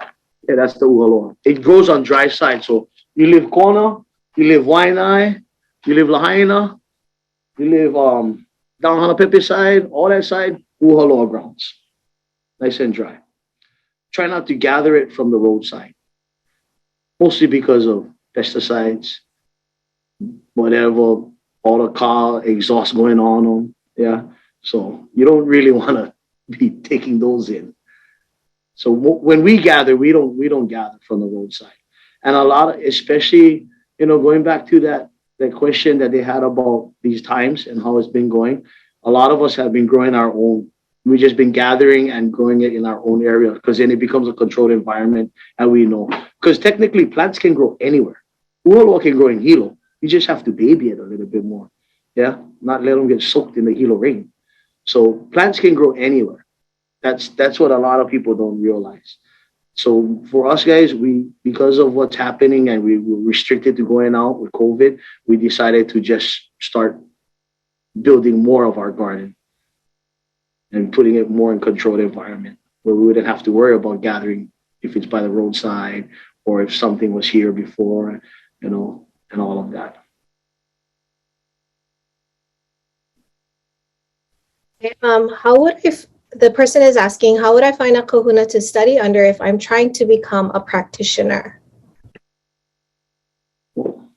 Yeah, that's the uhalo. It grows on dry side. So you live Kona, you live Waiwai, you live Lahaina, you live down Hanapepe side, all that side, uhalo grounds. Nice and dry. Try not to gather it from the roadside. Mostly because of pesticides, whatever, all the car exhaust going on them. Yeah. So you don't really want to be taking those in. So when we gather, we don't gather from the roadside. And a lot of, especially, going back to that question that they had about these times and how it's been going, a lot of us have been growing our own. We've just been gathering and growing it in our own area because then it becomes a controlled environment, and we know. Because technically plants can grow anywhere. Ualo can grow in hilo. You just have to baby it a little bit more. Yeah, not let them get soaked in the hilo rain. So plants can grow anywhere. That's what a lot of people don't realize. So for us guys, because of what's happening and we were restricted to going out with COVID, we decided to just start building more of our garden and putting it more in controlled environment where we wouldn't have to worry about gathering if it's by the roadside or if something was here before, and all of that. If the person is asking, how would I find a kahuna to study under if I'm trying to become a practitioner? Well,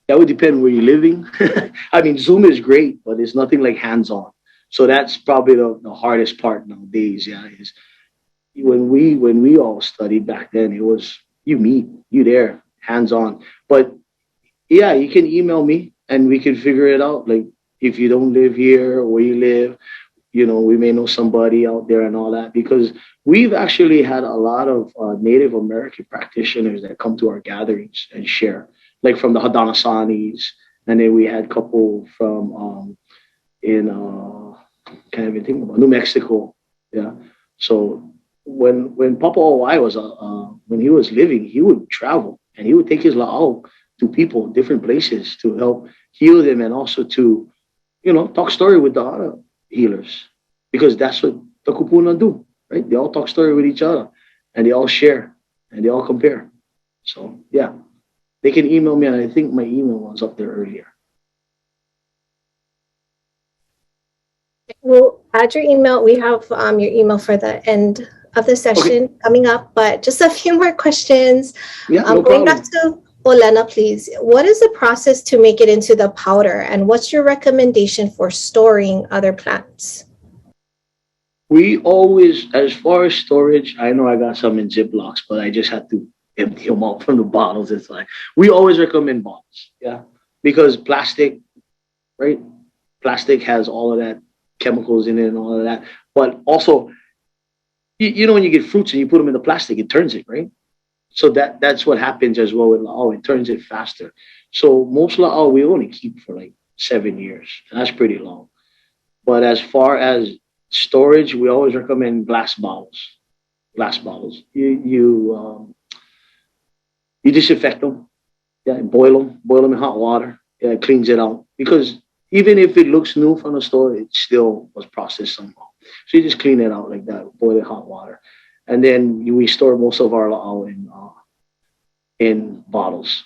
that would depend where you're living. Zoom is great, but it's nothing like hands-on. So that's probably the hardest part nowadays. Yeah, is when we all studied back then, it was you meet, you there, hands-on. But yeah, you can email me and we can figure it out. Like if you don't live here or where you live, we may know somebody out there and all that, because we've actually had a lot of Native American practitioners that come to our gatherings and share, like from the Hadanasanis, and then we had a couple from can't even think about New Mexico. Yeah. So when Papa Hawaii was when he was living, he would travel and he would take his Lāʻau to people, different places, to help heal them and also to, talk story with the other healers, because that's what the Kūpuna do, right? They all talk story with each other and they all share and they all compare. So yeah, they can email me, and I think my email was up there earlier. We'll add your email. We have your email for the end of the session coming up, but just a few more questions. Yeah, no Going problem. back to ʻŌlelo, please. What is the process to make it into the powder, and what's your recommendation for storing other plants? We always, as far as storage, I know I got some in Ziplocs, but I just had to empty them out from the bottles. It's like, we always recommend bottles. Yeah. Because plastic, right? Plastic has all of that chemicals in it and all of that. But also, you know, when you get fruits and you put them in the plastic, it turns it, right? So that's what happens as well with Laʻau. It turns it faster. So most Laʻau we only keep for like 7 years. And that's pretty long. But as far as storage, we always recommend glass bottles. Glass bottles. You disinfect them. Yeah, boil them in hot water. Yeah, it cleans it out. Because even if it looks new from the store, it still was processed somehow. So you just clean it out like that, boil it in hot water. And then we store most of our Laʻau in bottles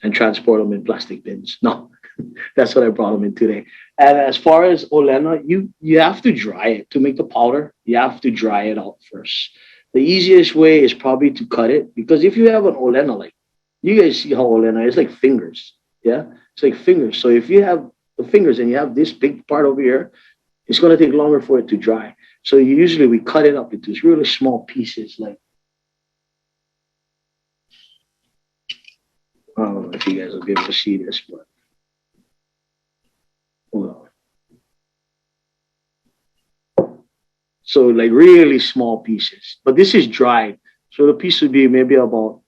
and transport them in plastic bins. No, that's what I brought them in today. And as far as ʻŌlelo, you have to dry it to make the powder. You have to dry it out first. The easiest way is probably to cut it, because if you have an ʻŌlelo, like you guys see how ʻŌlelo is like fingers. Yeah, it's like fingers. So if you have the fingers and you have this big part over here, it's going to take longer for it to dry. So usually we cut it up into really small pieces. Like, I don't know if you guys will be able to see this, but hold on. So like really small pieces, but this is dried. So the piece would be maybe about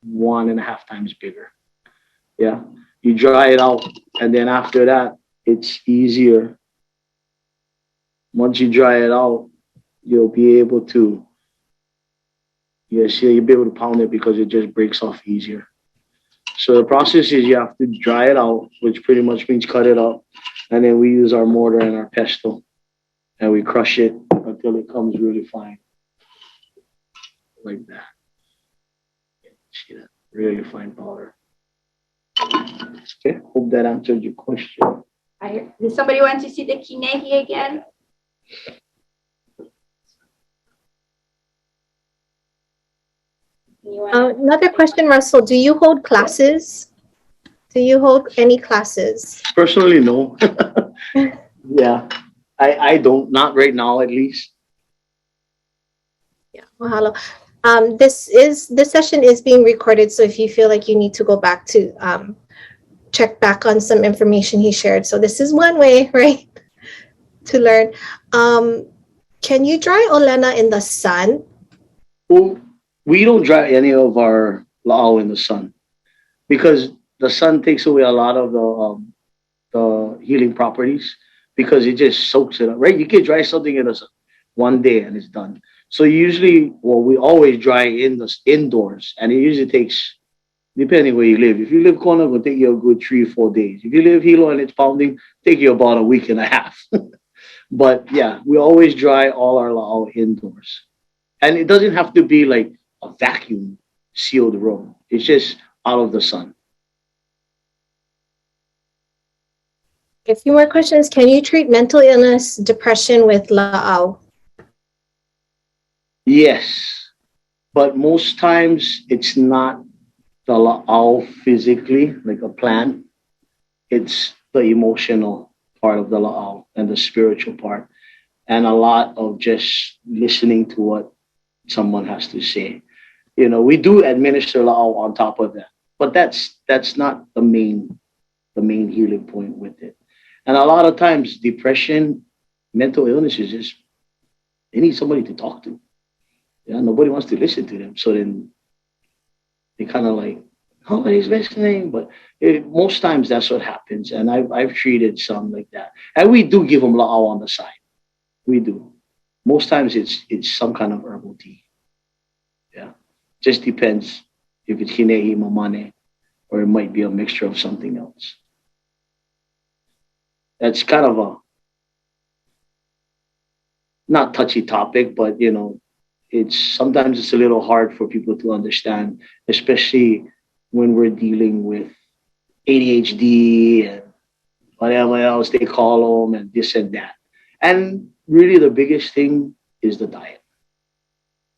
1.5 times bigger. Yeah. You dry it out, and then after that, it's easier. Once you dry it out, you'll be able to, you'll be able to pound it because it just breaks off easier. So the process is you have to dry it out, which pretty much means cut it up. And then we use our mortar and our pestle, and we crush it until it comes really fine. Like that. See that? Really fine powder. Okay, hope that answered your question. Does somebody want to see the Kinihi again? Another question, Russell. Do you hold classes? Do you hold any classes? Personally, no. Yeah, I don't. Not right now, at least. Yeah, mahalo. This session is being recorded, so if you feel like you need to go back to check back on some information he shared. So this is one way, right, to learn. Can you dry ʻŌlelo in the sun? Well, we don't dry any of our Laʻau in the sun because the sun takes away a lot of the healing properties because it just soaks it up, right? You can dry something in the sun one day and it's done. So usually, well, we always dry indoors, and it usually takes, depending where you live. If you live Kona, it'll take you a good 3 or 4 days. If you live Hilo and it's pounding, take you about a week and a half. But yeah, we always dry all our Laʻau indoors. And it doesn't have to be like a vacuum sealed room. It's just out of the sun. A few more questions. Can you treat mental illness, depression with Laʻau? Yes, but most times it's not the Laʻau physically, like a plant. It's the emotional part of the Laʻau and the spiritual part, and a lot of just listening to what someone has to say. You know, we do administer Laʻau on top of that, but that's not the main healing point with it. And a lot of times, depression, mental illness is just, they need somebody to talk to. Yeah, nobody wants to listen to them. So then they kind of like, nobody's listening. But most times that's what happens. And I've treated some like that. And we do give them Laʻau on the side. We do. Most times it's some kind of herbal tea. Yeah. Just depends if it's Kinihi, mamane, or it might be a mixture of something else. That's kind of a not touchy topic, but you know, sometimes it's a little hard for people to understand, especially when we're dealing with ADHD and whatever else they call them and this and that. And really the biggest thing is the diet.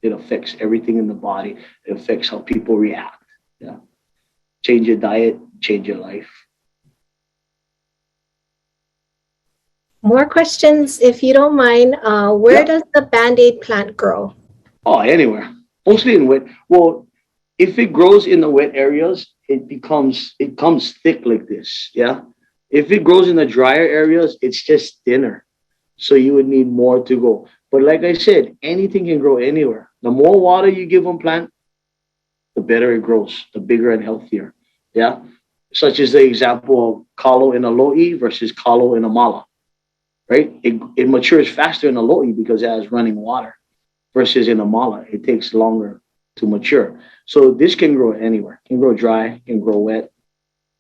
It affects everything in the body. It affects how people react. Yeah. Change your diet, change your life. More questions, if you don't mind. Where does the Bandaid plant grow? Oh, anywhere. Mostly in wet. Well, if it grows in the wet areas, it comes thick like this. Yeah. If it grows in the drier areas, it's just thinner. So you would need more to go. But like I said, anything can grow anywhere. The more water you give one plant, the better it grows, the bigger and healthier. Yeah. Such as the example of kalo in a lo'i versus kalo in a mala, right? It matures faster in a lo'i because it has running water versus in a mala. It takes longer to mature. So this can grow anywhere. Can grow dry, can grow wet,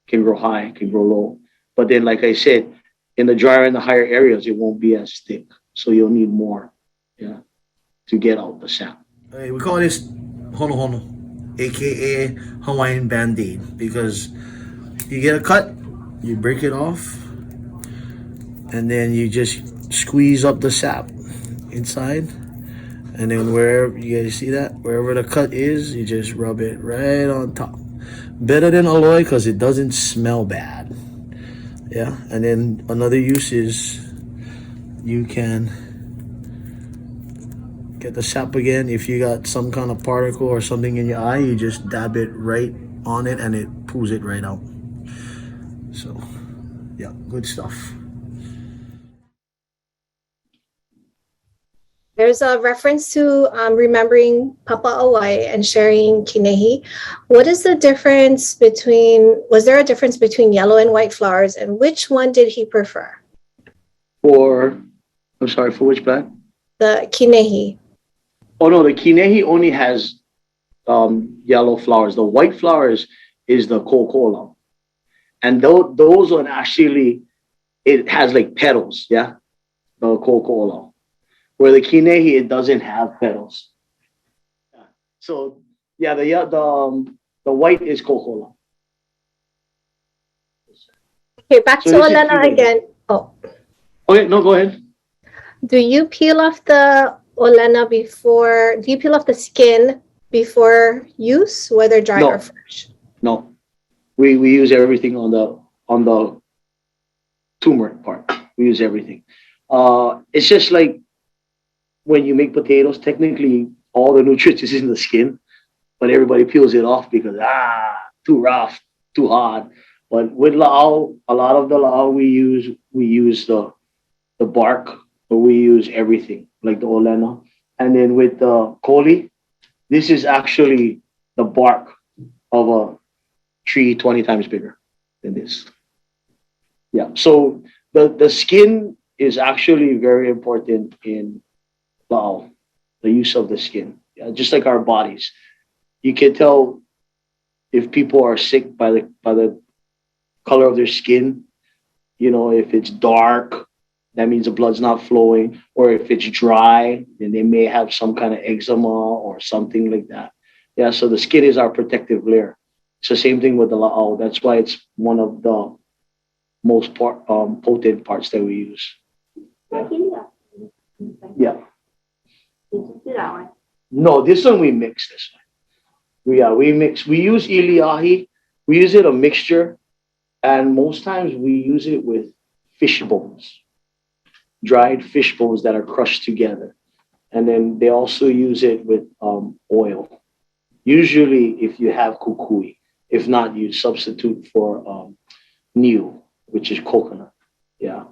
can grow high, can grow low. But then, like I said, in the drier and the higher areas, it won't be as thick. So you'll need more, yeah, to get out the sap. Hey, we call this hono hono, aka Hawaiian Bandaid, because you get a cut, you break it off, and then you just squeeze up the sap inside, and then wherever you guys see that, wherever the cut is, you just rub it right on top. Better than aloe because it doesn't smell bad. Yeah, and then another use is you can get the sap again. If you got some kind of particle or something in your eye, you just dab it right on it and it pulls it right out. So, yeah, good stuff. There's a reference to remembering Papa Awai and sharing Kinihi. What is the difference was there a difference between yellow and white flowers, and which one did he prefer? For which plant? The Kinihi. Oh no, the Kinihi only has yellow flowers. The white flowers is the kokola. And those one actually, it has like petals, yeah? The kokola. Where the Kinihi, it doesn't have petals. Yeah. So yeah, the white is kokola. Okay, back So to this is ʻŌlelo Kinihi. again. Oh, Okay, no, go ahead. do you peel off the ʻŌlelo do you peel off the skin before use, whether dry No. or fresh? No. We use everything on the turmeric part. We use everything. It's just like when you make potatoes, technically all the nutrients is in the skin, but everybody peels it off because too rough, too hard. But with Lāʻau, a lot of the Lāʻau we use the bark, but we use everything like the ʻŌlelo. And then with the Coli, this is actually the bark of a tree 20 times bigger than this. Yeah. So the skin is actually very important in Lāʻau, the use of the skin. Yeah, just like our bodies. You can tell if people are sick by the color of their skin. You know, if it's dark, that means the blood's not flowing. Or if it's dry, then they may have some kind of eczema or something like that. Yeah, so the skin is our protective layer. It's the same thing with the Lāʻau. That's why it's one of the most potent parts that we use. Yeah. No, this one we mix this one. We mix. We use ʻIli. We use it a mixture, and most times we use it with fish bones, dried fish bones that are crushed together, and then they also use it with oil. Usually, if you have kukui, if not, you substitute for niu, which is coconut. Yeah,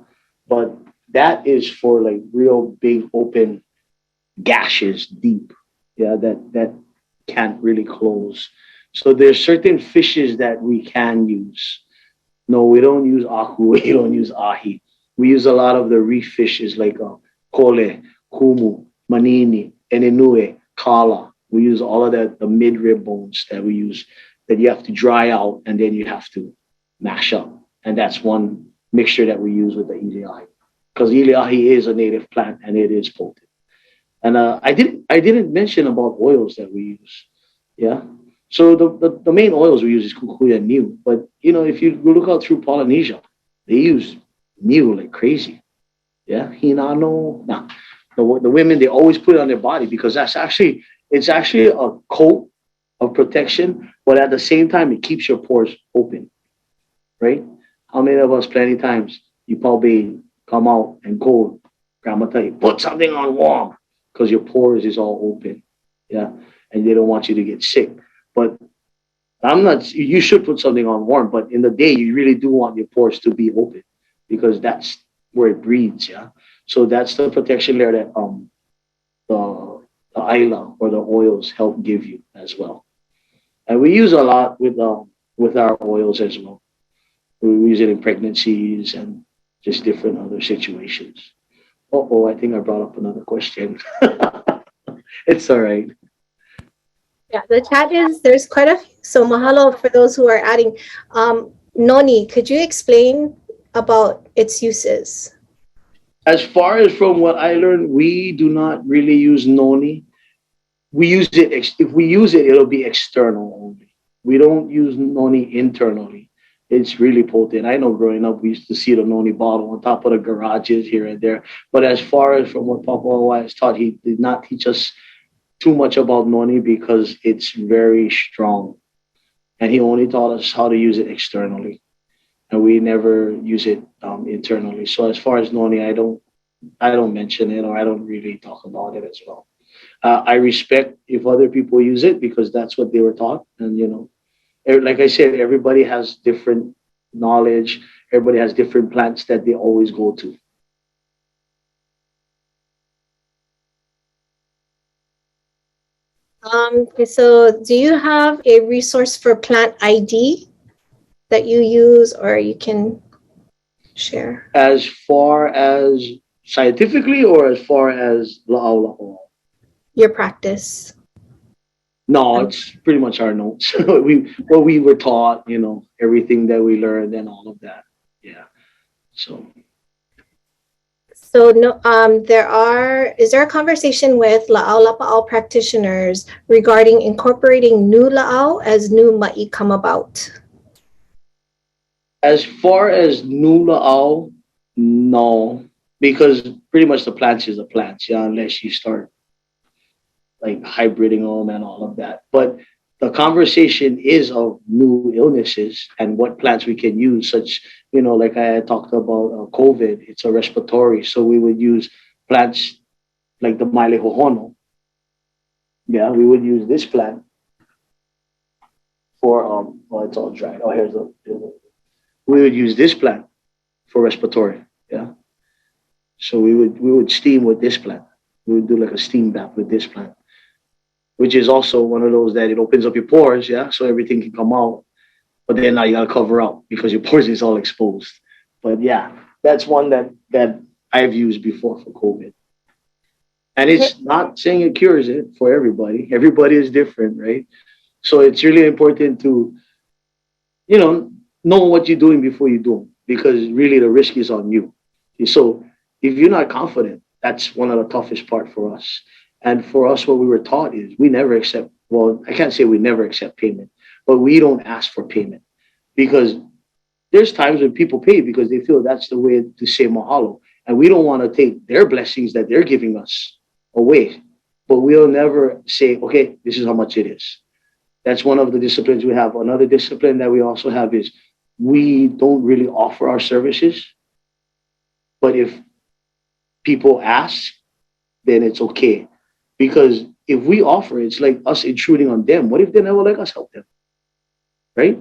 but that is for like real big open gashes deep, yeah, that can't really close. So there's certain fishes that we can use. No, we don't use aku, we don't use ahi. We use a lot of the reef fishes like kole, kumu, manini, enenue, kala. We use all of that, the mid-rib bones that we use that you have to dry out and then you have to mash up. And that's one mixture that we use with the ʻIli. Because ʻIli is a native plant and it is potent. And I didn't mention about oils that we use. Yeah. So the main oils we use is kukui and niu. But you know, if you look out through Polynesia, they use niu like crazy. Yeah, hinano. Now, the women, they always put it on their body because it's actually a coat of protection, but at the same time, it keeps your pores open, right? How many of us, plenty times, you probably come out and cold, grandma tell you, put something on warm because your pores is all open, yeah, and they don't want you to get sick. But you should put something on warm, but in the day, you really do want your pores to be open because that's where it breathes, yeah. So that's the protection layer that the ʻaila or the oils help give you as well. And we use a lot with our oils as well. We use it in pregnancies and just different other situations. Oh, I think I brought up another question. It's all right. Yeah, the chat there's quite a few. So mahalo for those who are adding. Noni, could you explain about its uses? As far as from what I learned, we do not really use noni. We use it, if we use it, it'll be external only. We don't use noni internally. It's really potent. I know growing up, we used to see the noni bottle on top of the garages here and there. But as far as from what Papa Hawaii has taught, he did not teach us too much about noni because it's very strong. And he only taught us how to use it externally. And we never use it internally. So as far as noni, I don't mention it or I don't really talk about it as well. I respect if other people use it because that's what they were taught. And, like I said, everybody has different knowledge. Everybody has different plants that they always go to. Okay, so do you have a resource for plant ID that you use or you can share? As far as scientifically or as far as Lāʻau? Your practice. No, it's pretty much our notes. What we were taught, everything that we learned and all of that. Yeah. So no, is there a conversation with Lāʻau Lapaʻau practitioners regarding incorporating new Lāʻau as new ma'i come about? as far as new Lāʻau, no, because pretty much the plants is the plants, yeah, unless you start like hybriding them and all of that. But the conversation is of new illnesses and what plants we can use, such, like I talked about COVID, it's a respiratory. So we would use plants like the Maile Hohono. Yeah, we would use this plant for, it's all dried. Oh, we would use this plant for respiratory. Yeah. So we would steam with this plant. We would do like a steam bath with this plant, which is also one of those that it opens up your pores, yeah, so everything can come out. But then now you gotta cover up because your pores is all exposed. But yeah, that's one that I've used before for COVID. And it's not saying it cures it for everybody. Everybody is different, right? So it's really important to, know what you're doing before you do, because really the risk is on you. So if you're not confident, that's one of the toughest part for us. And for us, what we were taught is we never accept, well, I can't say we never accept payment, but we don't ask for payment because there's times when people pay because they feel that's the way to say mahalo. And we don't want to take their blessings that they're giving us away. But we'll never say, okay, this is how much it is. That's one of the disciplines we have. Another discipline that we also have is we don't really offer our services. But if people ask, then it's okay. Because if we offer, it's like us intruding on them. What if they never let us help them? Right?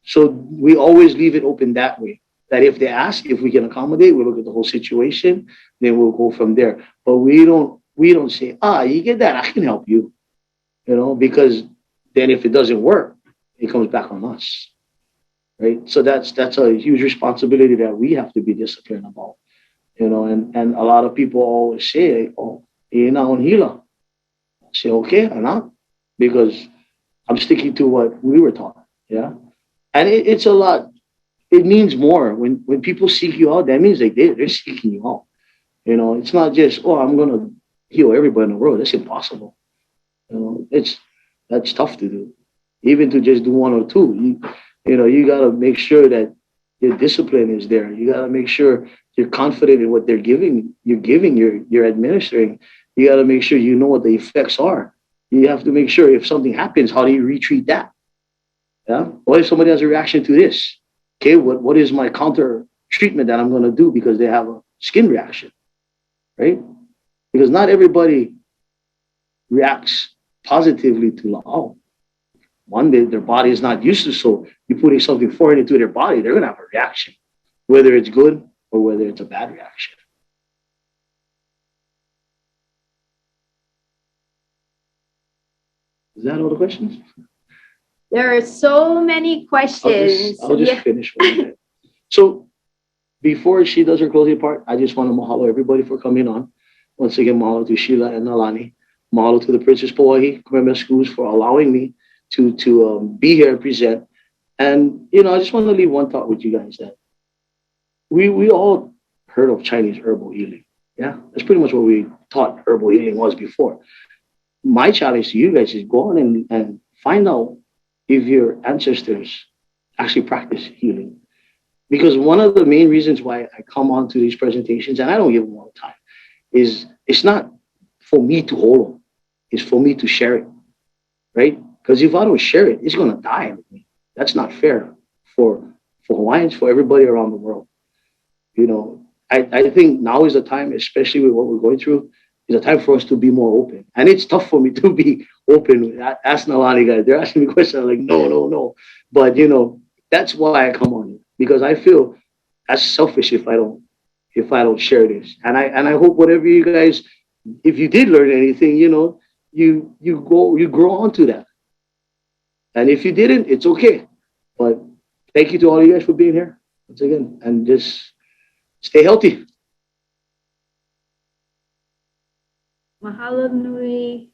So we always leave it open that way. That if they ask, if we can accommodate, we look at the whole situation, then we'll go from there. But we don't say, you get that, I can help you. Because then if it doesn't work, it comes back on us. Right? So that's a huge responsibility that we have to be disciplined about. And a lot of people always say, na on hila. Say, okay, I'm not, because I'm sticking to what we were taught. Yeah. And it's a lot. It means more when people seek you out. That means like they're seeking you out. It's not just, I'm going to heal everybody in the world. That's impossible. That's tough to do. Even to just do one or two, you got to make sure that your discipline is there. You got to make sure you're confident in what you're administering. You got to make sure you know what the effects are. You have to make sure if something happens, how do you retreat that? Yeah. What if somebody has a reaction to this? Okay, what is my counter treatment that I'm going to do because they have a skin reaction, right? Because not everybody reacts positively to Laʻau. One day their body is not used to, so you're putting something foreign into their body, they're going to have a reaction, whether it's good or whether it's a bad reaction. Is that all the questions? There are so many questions. I'll just finish with that. So before she does her closing part, I just want to mahalo everybody for coming on. Once again, mahalo to Sheila and Nālani. Mahalo to the Princess Pauahi Kamehameha Schools for allowing me to be here and present. And, you know, I just want to leave one thought with you guys that we all heard of Chinese herbal healing. Yeah, that's pretty much what we thought herbal healing was before. My challenge to you guys is go on and find out if your ancestors actually practice healing. Because one of the main reasons why I come on to these presentations, and I don't give them all the time, is it's not for me to hold them. It's for me to share it, right? Because if I don't share it, it's going to die with me. That's not fair for Hawaiians, for everybody around the world. You know, I think now is the time, especially with what we're going through, is a time for us to be more open. And it's tough for me to be open. Ask Nālani guys. They're asking me questions. I'm like, no. But, you know, that's why I come on. Because I feel that's selfish if I don't share this. And I hope whatever you guys, if you did learn anything, you know, you grow onto that. And if you didn't, it's okay. But thank you to all you guys for being here once again, and just stay healthy. Mahalo nui.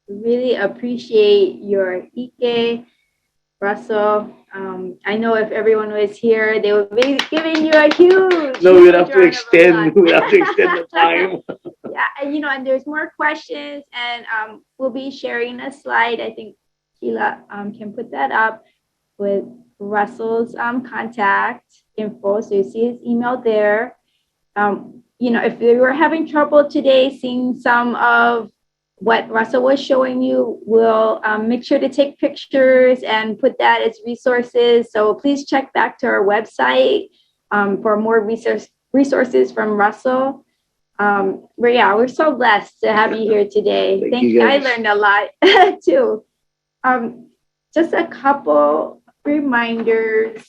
Really appreciate your ike, Russell. I know if everyone was here, they would be giving you a huge. No, we'd have to extend the time. Yeah, and you know, and there's more questions, and we'll be sharing a slide. I think Sheila can put that up with Russell's contact info, so you see his email there. You know, if you were having trouble today seeing some of what Russell was showing you, we'll make sure to take pictures and put that as resources. So please check back to our website for more resources from Russell. But yeah, we're so blessed to have you here today. Thank you. I learned a lot too. Just a couple reminders.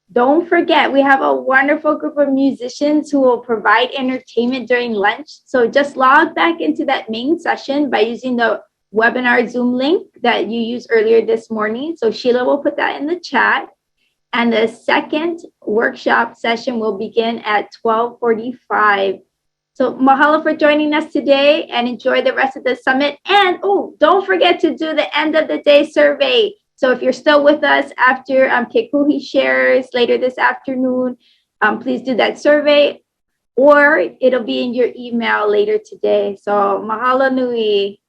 Don't forget, we have a wonderful group of musicians who will provide entertainment during lunch. So just log back into that main session by using the webinar Zoom link that you used earlier this morning. So Sheila will put that in the chat. And the second workshop session will begin at 12:45. So mahalo for joining us today, and enjoy the rest of the summit. And don't forget to do the end of the day survey. So if you're still with us after Kekuhi shares later this afternoon, please do that survey, or it'll be in your email later today. So mahalo nui.